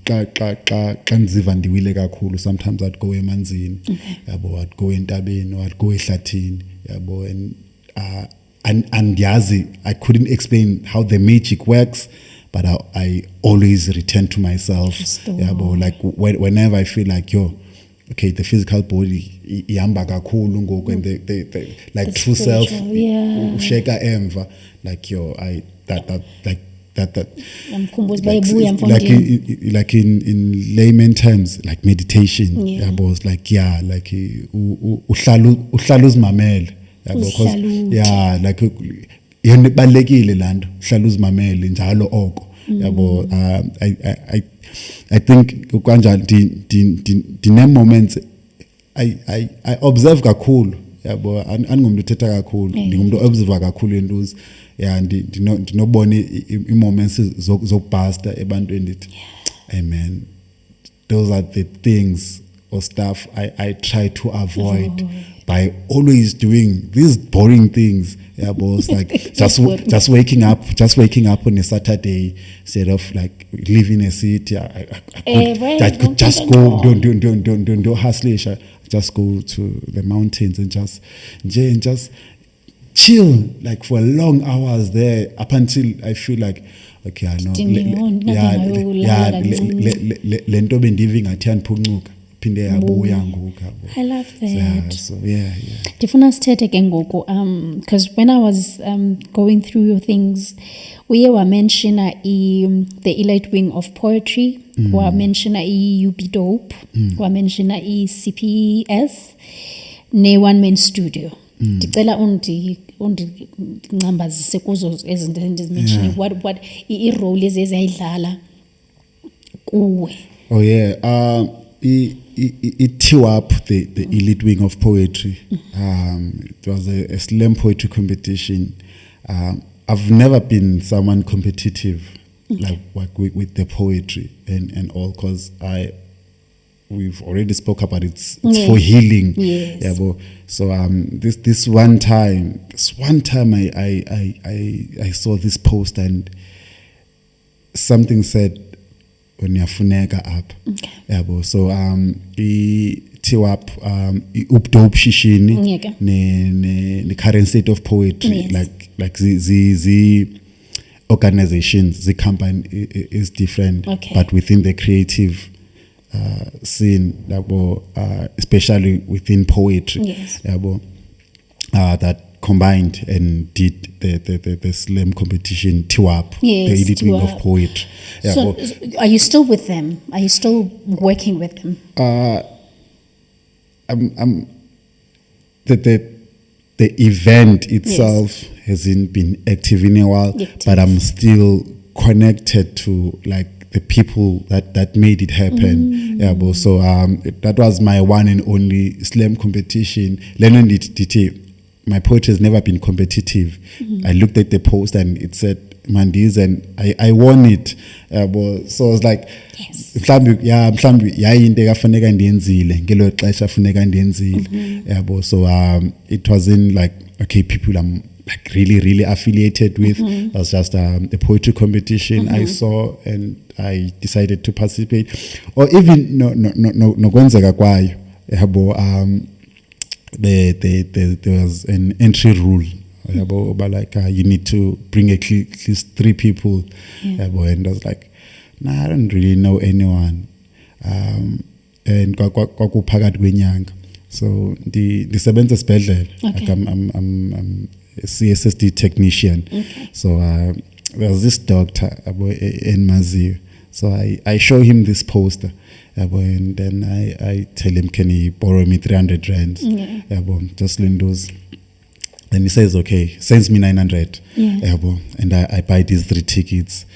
xa ndiziva ndiwile kakhulu, sometimes I'd go emanzini, yabo, I'd go entabeni, or I'd go ehlathini, yabo. And yazi, I couldn't explain how the magic works, but I always return to myself, yabo. Like whenever I feel like okay, the physical body ihamba kakhulu ngoku, and the like true self usheka emva, like that like in layman terms, like meditation, yabo. Like like uhlala uzimamele, yabo, because like yena ibalekile lanto, uhlala uzimamele njalo oko, yabo. I think kanjani dine moments I observe kakhulu, yabo. Andingumntu uthetha kakhulu, ndingumntu observe kakhulu entuzi. Yeah, ndinobona i-moments zokubhasta ebantwini ndithi, hey man, those are the things or stuff I try to avoid by always doing these boring things. Yeah, boss, like just waking up on a Saturday instead of like leaving a city. I could just go, don't hustle, just go to the mountains and just chill, like for long hours there, up until I feel like, okay, I know, lento bendivi ngathi yaniphucuka phinde yabuya ngoku. I love that. So yeah. Ndifuna sithethe ke ngoku because when I was going through your things, uye wamenshina the elite wing of poetry, wamenshina i-UB Dope, wamenshina i-CPS ne-one man studio. Ndicela undingcambazise kuzo ezinto endizimenshine, what i-role eziyayidlala kuwe. Oh yeah, it tore up the elite wing of poetry. It was a slam poetry competition. I've never been someone competitive, like with the poetry and all, because we've already spoke about it. It's for healing. Yes. Yeah, but so this one time I saw this post and something said when yafuneka up. Okay. Yeah, but so tiwap updope shishini Okay. ne current state of poetry, Yes. like the organizations, the company is different, Okay. but within the creative scene, especially within poetry, Yes. that combined and did the slam competition TWAP, Yes, the editing TWAP. of poetry. Yeah, So, are you still with them? Are you still working with them? the event itself hasn't been active in a while, Active. but I'm still connected to like the people that made it happen. Yeah, but so that was my one and only slam competition. Lennon did my poetry has never been competitive. I looked at the post and it said Mandi's and I won it. But so I was like, Yes. mhlambi yayinto ekafuneka ndiyenzile ngelo xesha funeka ndiyenzile. Yabo, so it wasn't like, okay, people I'm like really affiliated with. It was just a poetry competition I saw and I decided to participate, or even no kwenzeka kwayo. Yabo, there was an entry rule. But like you need to bring at least 3 people. And I was like, nah, I don't really know anyone. And kwakuphakathi kwenyanga. So ndisebenza esibhedlela. Okay. Like I'm a CSSD technician. Okay. So there was this doctor in Mazio. So I show him this poster. And then I tell him, can he borrow me 300 rands? Just Lindo's. Then he says, okay, sends me 900. And I buy these 3 tickets.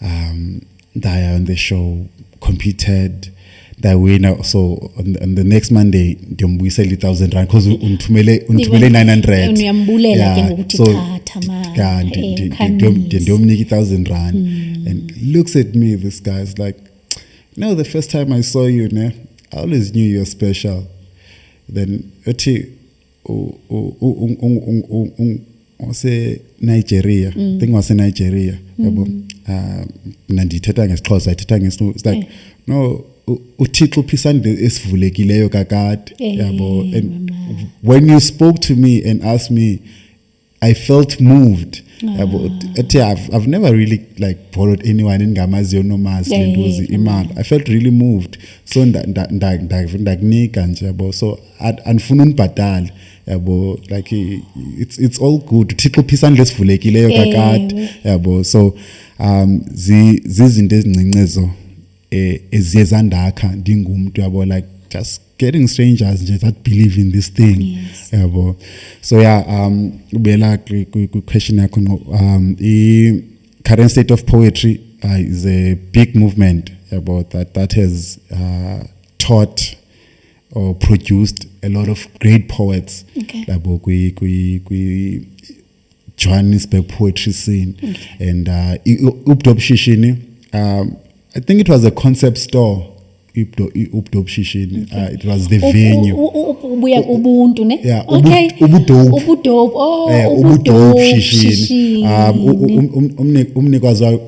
They are on the show, competed. They win. So on the next Monday, we sell 1,000 rand because untumele 900. Ndiyomnika 1,000 rand. And looks at me, this guy's like, no, the first time I saw you, I always knew you were special. Then wase Nigeria, I think was in Nigeria. Nandithetha ngesixhosa, ithetha ngesiNtu. It's like, no, uThixo uphisane esivulekileyo kakade. And when you spoke to me and asked me, I felt moved. I've never really like borrowed anyone in Gamazi or Nomas imali. I felt really moved. So ndakunika nje. So andifuna unibhatale. Like it's all good. Uthixo uphisane lesivulekileyo kakade. So zizinto ezincincezo eziye zandakha ndingumntu like just getting strangers that believe in this thing. So ubela question yakho, the current state of poetry is a big movement about that has taught or produced a lot of great poets. Johannesburg poetry scene. And Updop Shishini, I think it was a concept store. Updop Shishini. It was the venue. Ubuntu, ne? Yeah, okay. Ubudope. Ubudope. Oh, Ubudope Shishini.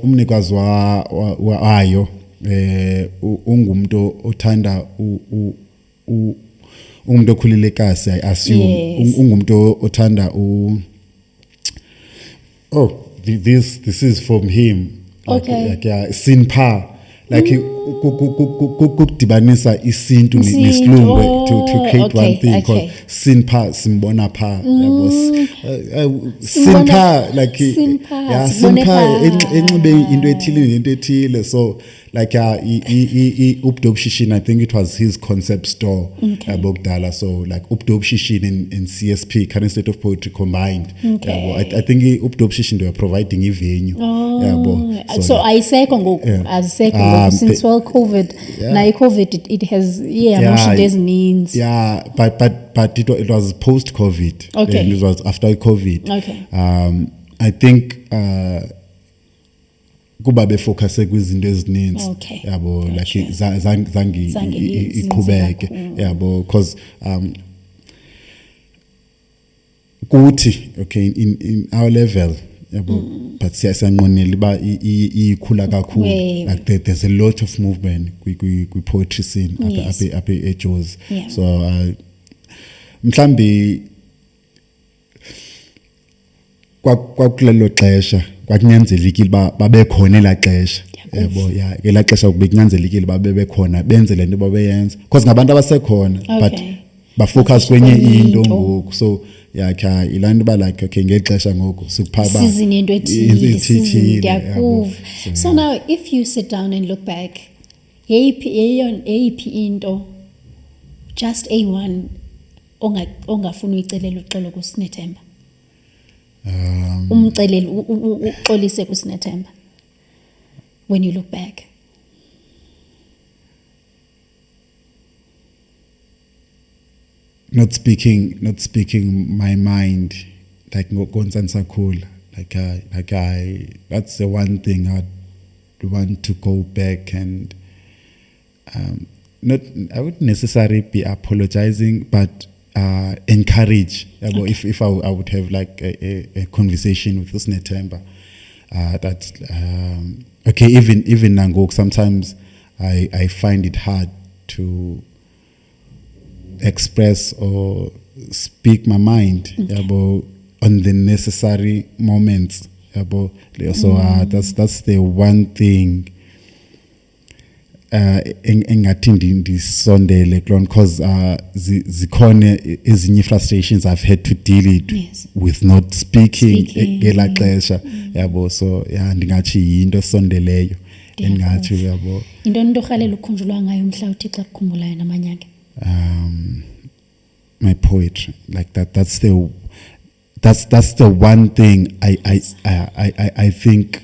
Umnikazi wayo ungumntu othanda umuntu okhulilekasi, I assume. Ungumntu othanda this is from him. Like Sinpa. Like kukudibanisa isintu nesilungu to create one thing called Sinpa, Simbona Pa. Sinpa, like Sinpa enxibe into ethile. So like Updop Shishin, I think it was his concept store. So like Updop Shishin and CSP, current state of poetry combined. I think Updop Shishin, they were providing a venue. So I say since COVID, now COVID it has there's means. But it was post COVID. Okay. It was after COVID. Okay. I think kuba befocuse kwizinto ezininzi Okay. yabo Gotcha. like zange iqhubeke yabo because kuthi okay in our level yabo but siyanqonela ba ikhula kakhulu like there's a lot of movement kwi poetry scene apha eJozi. So mhlambi kwakulelo xesha kwakunyanzelekile babe khona elaxesha yabo elaxesha kube kunyanzelekile babe bekhona benze lento babeyenza because ngabantu abasekhona but bafocus kwenye into ngoku so ilanto ba like okay ngexesha ngoku sikuphaba season into ethile. So now if you sit down and look back AP into just A1 ongafuna uyicelela uxolo kuSinethemba umceleli uxolise kuSinethemba when you look back. Not speaking my mind like ngokonsansakhula like I that's the one thing I'd want to go back and not I wouldn't necessarily be apologizing but encourage if I would have like a conversation with Sinethemba that okay even nangoku sometimes I find it hard to express or speak my mind on the necessary moments so that's the one thing engathi ndisondele kulona because zikhona ezinye frustrations I've had to deal with not speaking ngela xesha so ndingathi yinto esondeleyo engathi into ntorhalela ukukhunjulwa ngayo mhla uthi xa ukukhumbulayo namanyanga. My poetry like that's the one thing I think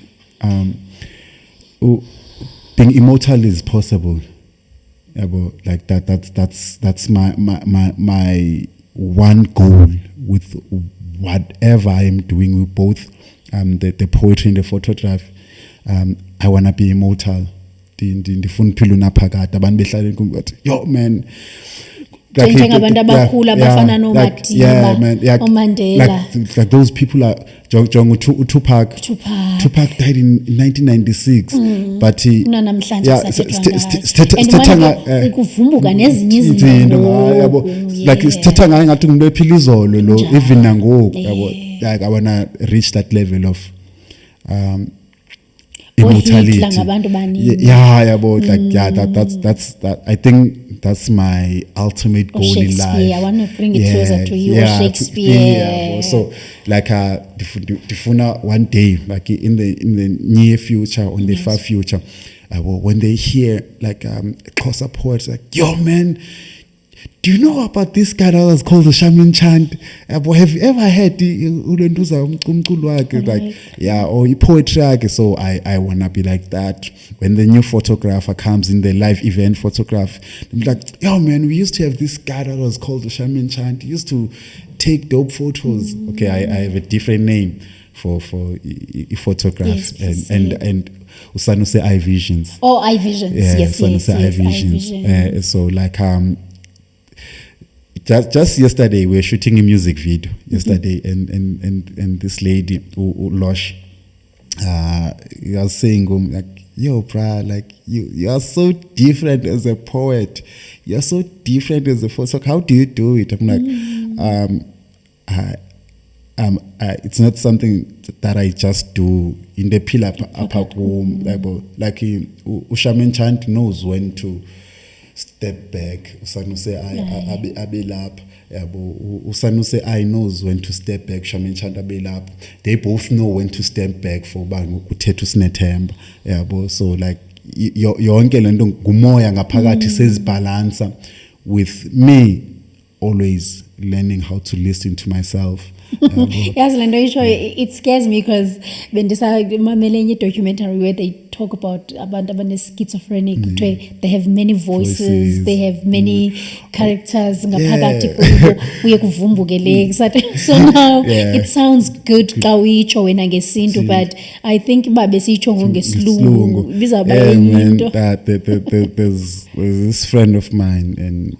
being immortal is possible like that's my one goal with whatever I am doing with both the poetry and the photograph. I want to be immortal. Ndifuna phila unaphakade abantu behlala enkumbuthi yo man njengabantu abakhula bafana noMadiba oMandela like those people are jonga Tupac died in 1996 but namhlanje sithetha kuvumbuka nezinye izinto like sithetha ngayo ngathi ngube phila izolo lo even nangoku like I want to reach that level of immortality. That's that. I think that's my ultimate goal in life. I want to bring it closer to you. Shakespeare. So like Difuna one day, like in the near future, or in the far future, when they hear like closer poets like, yo man, do you know about this guy that was called the Shaman Chant? Have you ever heard or poetry? So I wanna be like that. When the new photographer comes in, the live event photograph, they'll be like, yo man, we used to have this guy that was called the Shaman Chant. He used to take dope photos. Okay, I have a different name for photographs and Usanuse Eye Visions. Oh, Eye Visions. Yes, Eye Visions. So like Just yesterday we were shooting a music video and this lady Losh was saying like, yo bruh, like you are so different as a poet, you're so different as a photographer, how do you do it? I'm like it's not something that I just do in the pillar up home like Ushaman Chant knows when to step back. Usanuse Abelap. Usanuse I knows when to step back. Shaman Chant Abelap. They both know when to step back for Bangu Kutetu Sinethemba. So like yonke lento ngumoya ngaphakathi says balance with me always learning how to listen to myself. Yes, Lando, it scares me because when this documentary where they talk about schizophrenic, they have many voices, they have many characters. So now it sounds good, but I think there's this friend of mine and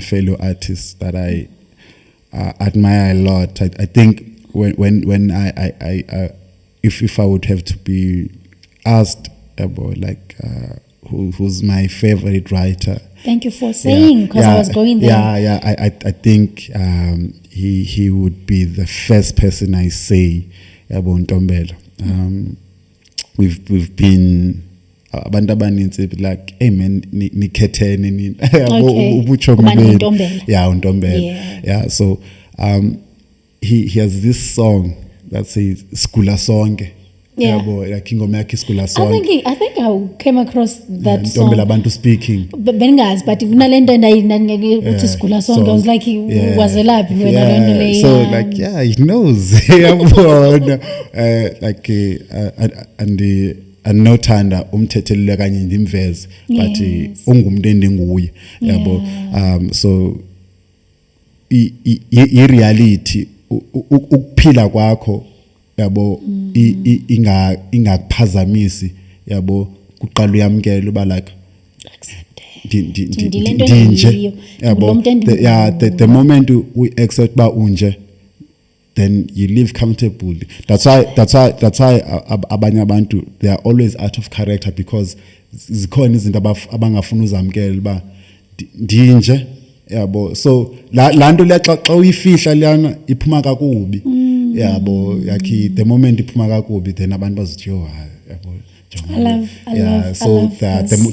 fellow artist that I admire a lot. I think when I if I would have to be asked about like who's my favorite writer. Thank you for saying, because I was going there. I think he would be the first person I say about Ntombela. We've been abantu abaninzi like, hey man, nikhethene nini ubucho ngobeni. Yeah, Ntombela. Yeah, so he has this song that says Skula Sonke. Yeah. Like ingoma yakhe Skula Sonke. I think I came across that song. Ntombela abantu speaking. But kunalento uthi Skula Sonke, I was like, wazelaphi wena lento le. So like, yeah, he knows. Like anothanda umthethelele kanye ndimveze, but ungumuntu endinguye, yabo. So i reality ukuphila kwakho, yabo, ingakuphazamisi, yabo, kuqala uyamkela uba like ndinje, yabo. The moment we accept ba unje, then you live comfortably. That's why abanye abantu, they are always out of character, because zikhona izinto abangafuna uzamkela ba ndinje, yabo. So la nto le xa uyifihla lana iphuma kakubi, yabo. Yakhi the moment iphuma kakubi, then abantu bazithi yo, yabo. I love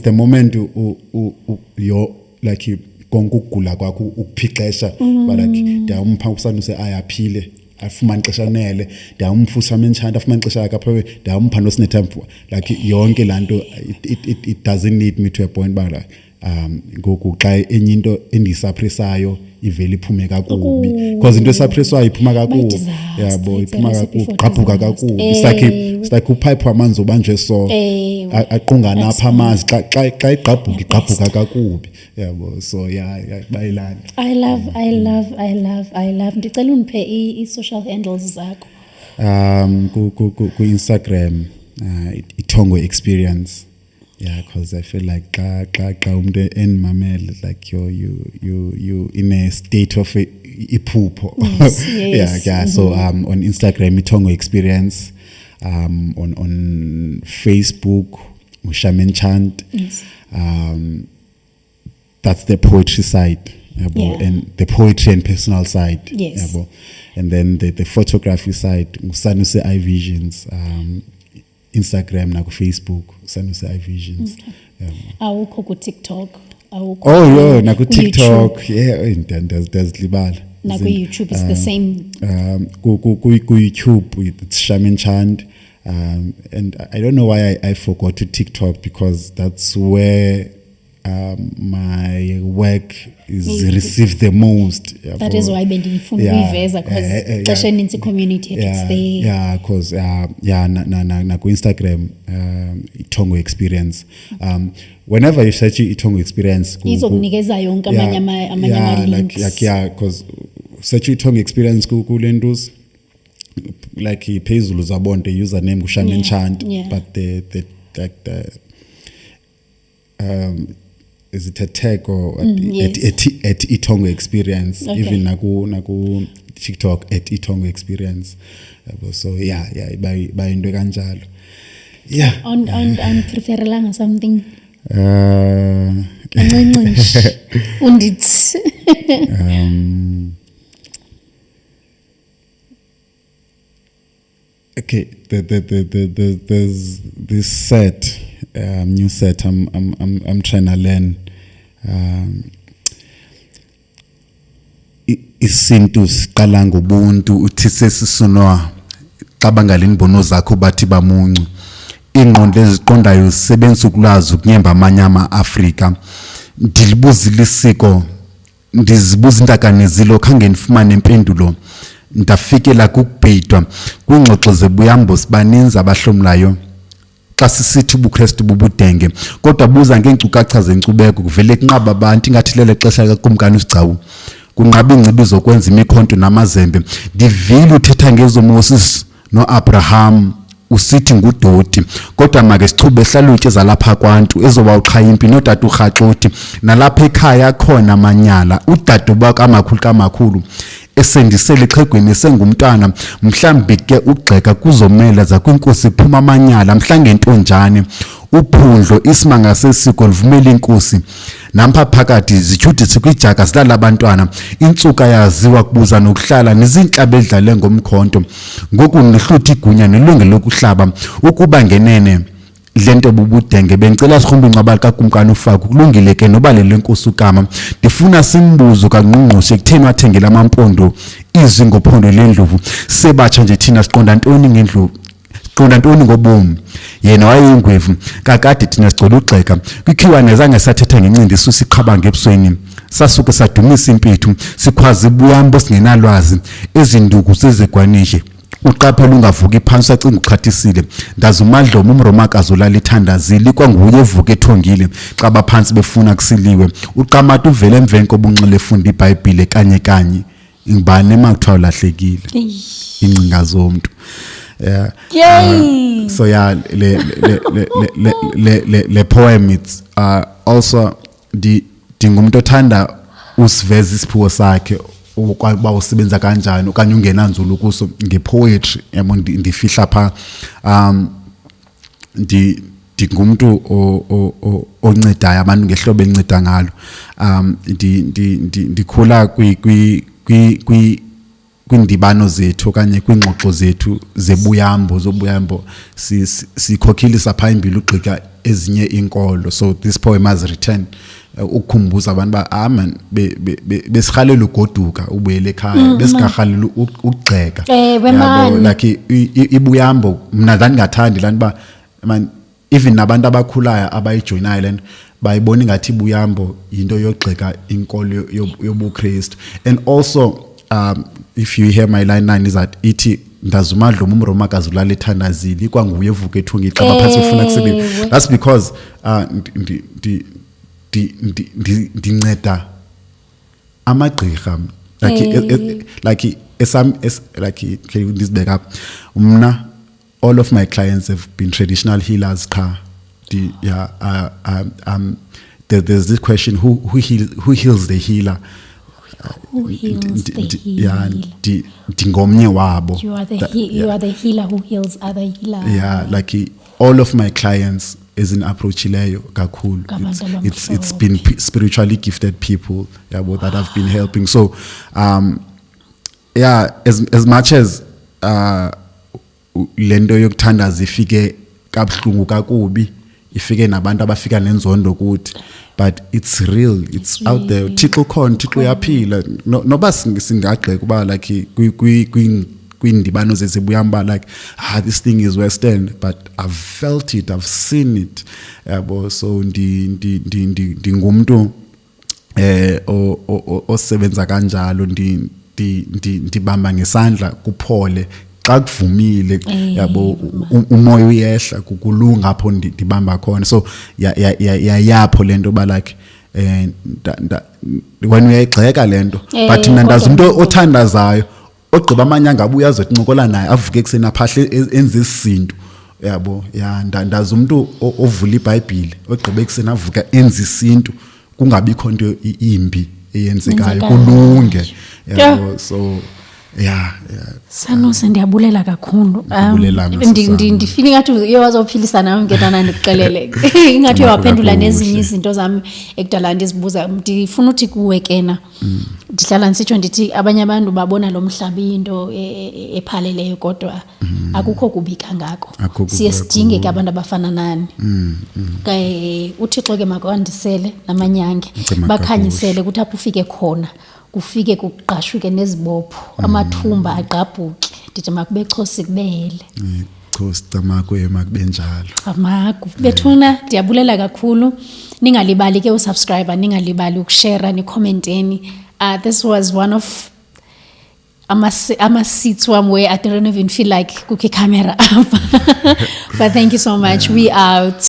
the moment you like konke ukugula kwakho ukuphixesha, but like ndiyampha usanuse ayaphile, afumana ixesha nele, ndiyamfusa menchanda afumana ixesha yakhe apha, ndiyampha nosinethemfu, like yonke lanto it doesn't need me to a point, but like ngoku xa enye into endisappresayo ivele iphume kakubi, because into esappreswayo iphuma kakubi, yabo, iphuma kakubi, gqabhuka kakubi. It's like upipe amanzi obanjwe so aqungana apha amanzi, xa igqabhuka kakubi, yabo. So yeah, bayilana. I love ndicela uniphe i-social handles zakho. Ku Instagram itongo experience. Yeah, because I feel like xa umuntu enimamele, like you in a state of iphupho. Yes. Yeah. So on Instagram itongo experience, on Facebook Shaman Chant. Yes. That's the poetry side, and the poetry and personal side. Yes. And then the photography side, Sanuse Eye Visions. Instagram na ku Facebook Sanuse Eye Visions. Awukho ku TikTok, awukho. Na ku TikTok, there's libala. Na ku YouTube it's the same. Ku YouTube it's Shaman Chant, and I don't know why I forgot to TikTok, because that's where my work is received the most. That is why bendifuna ukuyiveza, because xesha eninzi community it's there. Yeah, because na ku Instagram itongo experience. Whenever you search itongo experience, izokunikeza yonke amanye links. Because search itongo experience ku lentos, like phezulu zabonke username Shaman Chant, but the is it a tag or at itongo experience, even naku TikTok at itongo experience. So yeah by into kanjalo. Yeah, on preferelanga something undit. Okay, there's this set, new set I'm trying to learn. Isintu siqala ngobuntu, uthi sesisonwa xa bangalini bono zakho bathi bamuncu. Ingqondo eziqondayo zisebenza ukulazi ukunyemba amanye ama-Afrika. Ndilibuzile isiko ndizibuza intakane zilo khange ndifumane impendulo ndafikela kukubhidwa kwingxoxo zebuyambo sibaninzi abahlomlayo xa sisithi ubuKristu bubudenge kodwa buza ngeenkcukacha zenkcubeko kuvele kunqaba abantu ingathi lele xesha kakumkani uSigcawu kunqaba ingcibi zokwenza imikhonto namazembe ndivile uthetha ngezo Moses noAbraham usithi ngudoti kodwa make sichube ehlalutye zalapha kwantu ezoba uqhayimpi notata uRhaxothi nalapha ekhaya khona amanyala udade kamakhulu esendisele exhegweni sengumntana mhlambi ke ugxeka kuzomela zakwinkosi iphuma amanyala mhlange ntonjane uphundlo isimanga sesiko livumela inkosi nampha phakathi zityhudithe kwijaka silala abantwana intsuka yaziwa kubuza nokuhlala nezinhlabe edlale ngomkhonto ngoku nihluthi igunya nelungelo lokuhlaba ukuba ngenene lento bubudenge bencela sikhumba incwaba kakumkani uFaku kulungile ke nobalele inkosi uKama ndifuna simbuzo kangqongqoshe kutheni wathengela amampondo izingophondo lendlovu sebatsha nje thina siqonda ntoni ngendlovu siqonda ntoni ngobomi yena wayeyingwevu kakade thina sicela ugxeka kwikhiwane zange sathetha ngencindi isusa iqhabanga ebusweni sasuke sadumisa impethu sikhwaza ibuyambo singenalwazi ezinduku sezegwanishe uqaphela ungavuki phansi sacinga uxhathisile ndazi uMadlomo umRomakazi olalithandazile kwanguye evuka ethongile xa baphansi befuna kusiliwe uqamata uvele emveni kobunxele efunda iBhayibhile kanye ngibane makuthiwa lahlekile incinga zomuntu so yeah le poem it's also dingumuntu othanda usiveza isiphiwo sakhe ukuba usebenza kanjani okanye ungenanzulu kuso ngepoetry yabo ndifihla pha ngumuntu oncedayo abantu ngehlobo enceda ngalo ndikhula kwindibano zethu okanye kwingxoxo zethu zobuyambo sikhokhilisa phambili ugxika ezinye inkolo so this poem has written ukukhumbuza abantu ba man besirhalela ugoduka ubuyele ekhaya besingahalela ukugxeka yabo like ibuyambo mina ndingathandi lantu ba man even nabantu abakhulayo abayijoinayo lento bayibona ngathi ibuyambo into yogxeka inkolo yobuKristu and also if you hear my line 9 is that ithi ndazi uMadlomo umRomakazi olalithandazile kwanguye evuka ethungi xa baphathe ufuna kusebenza that's because ndinceda amagqirha like can this back up mna all of my clients have been traditional healers there's this question who heals the healer who heals the healer ndingomnye wabo you are the healer who heals other healers like all of my clients is an approach leyo kakhulu it's been spiritually gifted people that have been helping so as much as lento yokuthandaza ifike kabuhlungu kakubi ifike nabantu abafika nenzondo kuthi but it's real it's out there Thixo khona Thixo uyaphila noba singagxeka kuba like kwindibano zezibuyamba like this thing is western but I've felt it I've seen it yabo so ndingumuntu osebenza kanjalo ndibamba ngesandla kuphole xa kuvumile yabo umoya uyehla kukulunga apho ndibamba khona so yapho lento ba like when uyayigxeka lento but mina ndazi umuntu othandazayo ogqiba amanyanga abuya azotincokola naye avuke ekuseni aphahle enze isinto yabo ndazi umuntu ovula iBhayibhile ogqiba ekuseni avuka enze isinto kungabikho into imbi eyenzekayo kulunge yabo so Sanose ndiyabulela kakhulu ndifile ngathi uyowazophilisa nawe ngetana ndikuxelele ingathi uyaphendula nezinye izinto zami ekudala ndizibuza ndifuna uthi kuwe kena ndihlala nisitsho ndithi abanye abantu babona lo mhlaba into ephaleleyo kodwa akukho kubi kangako siye sidinge ke abantu abafana nani uThixo ke makwandisele namanyange bakhanyisele ukuthi apho ufike khona kufike kuqashuke nezibopho amathumba aqabhuke ndithi makube chosi kubele Khosi tamako emakube njalo. Amagu bethuna ndiyabulela kakhulu, ningalibali ke usubscribe, ningalibali ukushare nicommenteni. This was one of ama-seats where I didn't even feel like cookie camera up. But thank you so much. We out.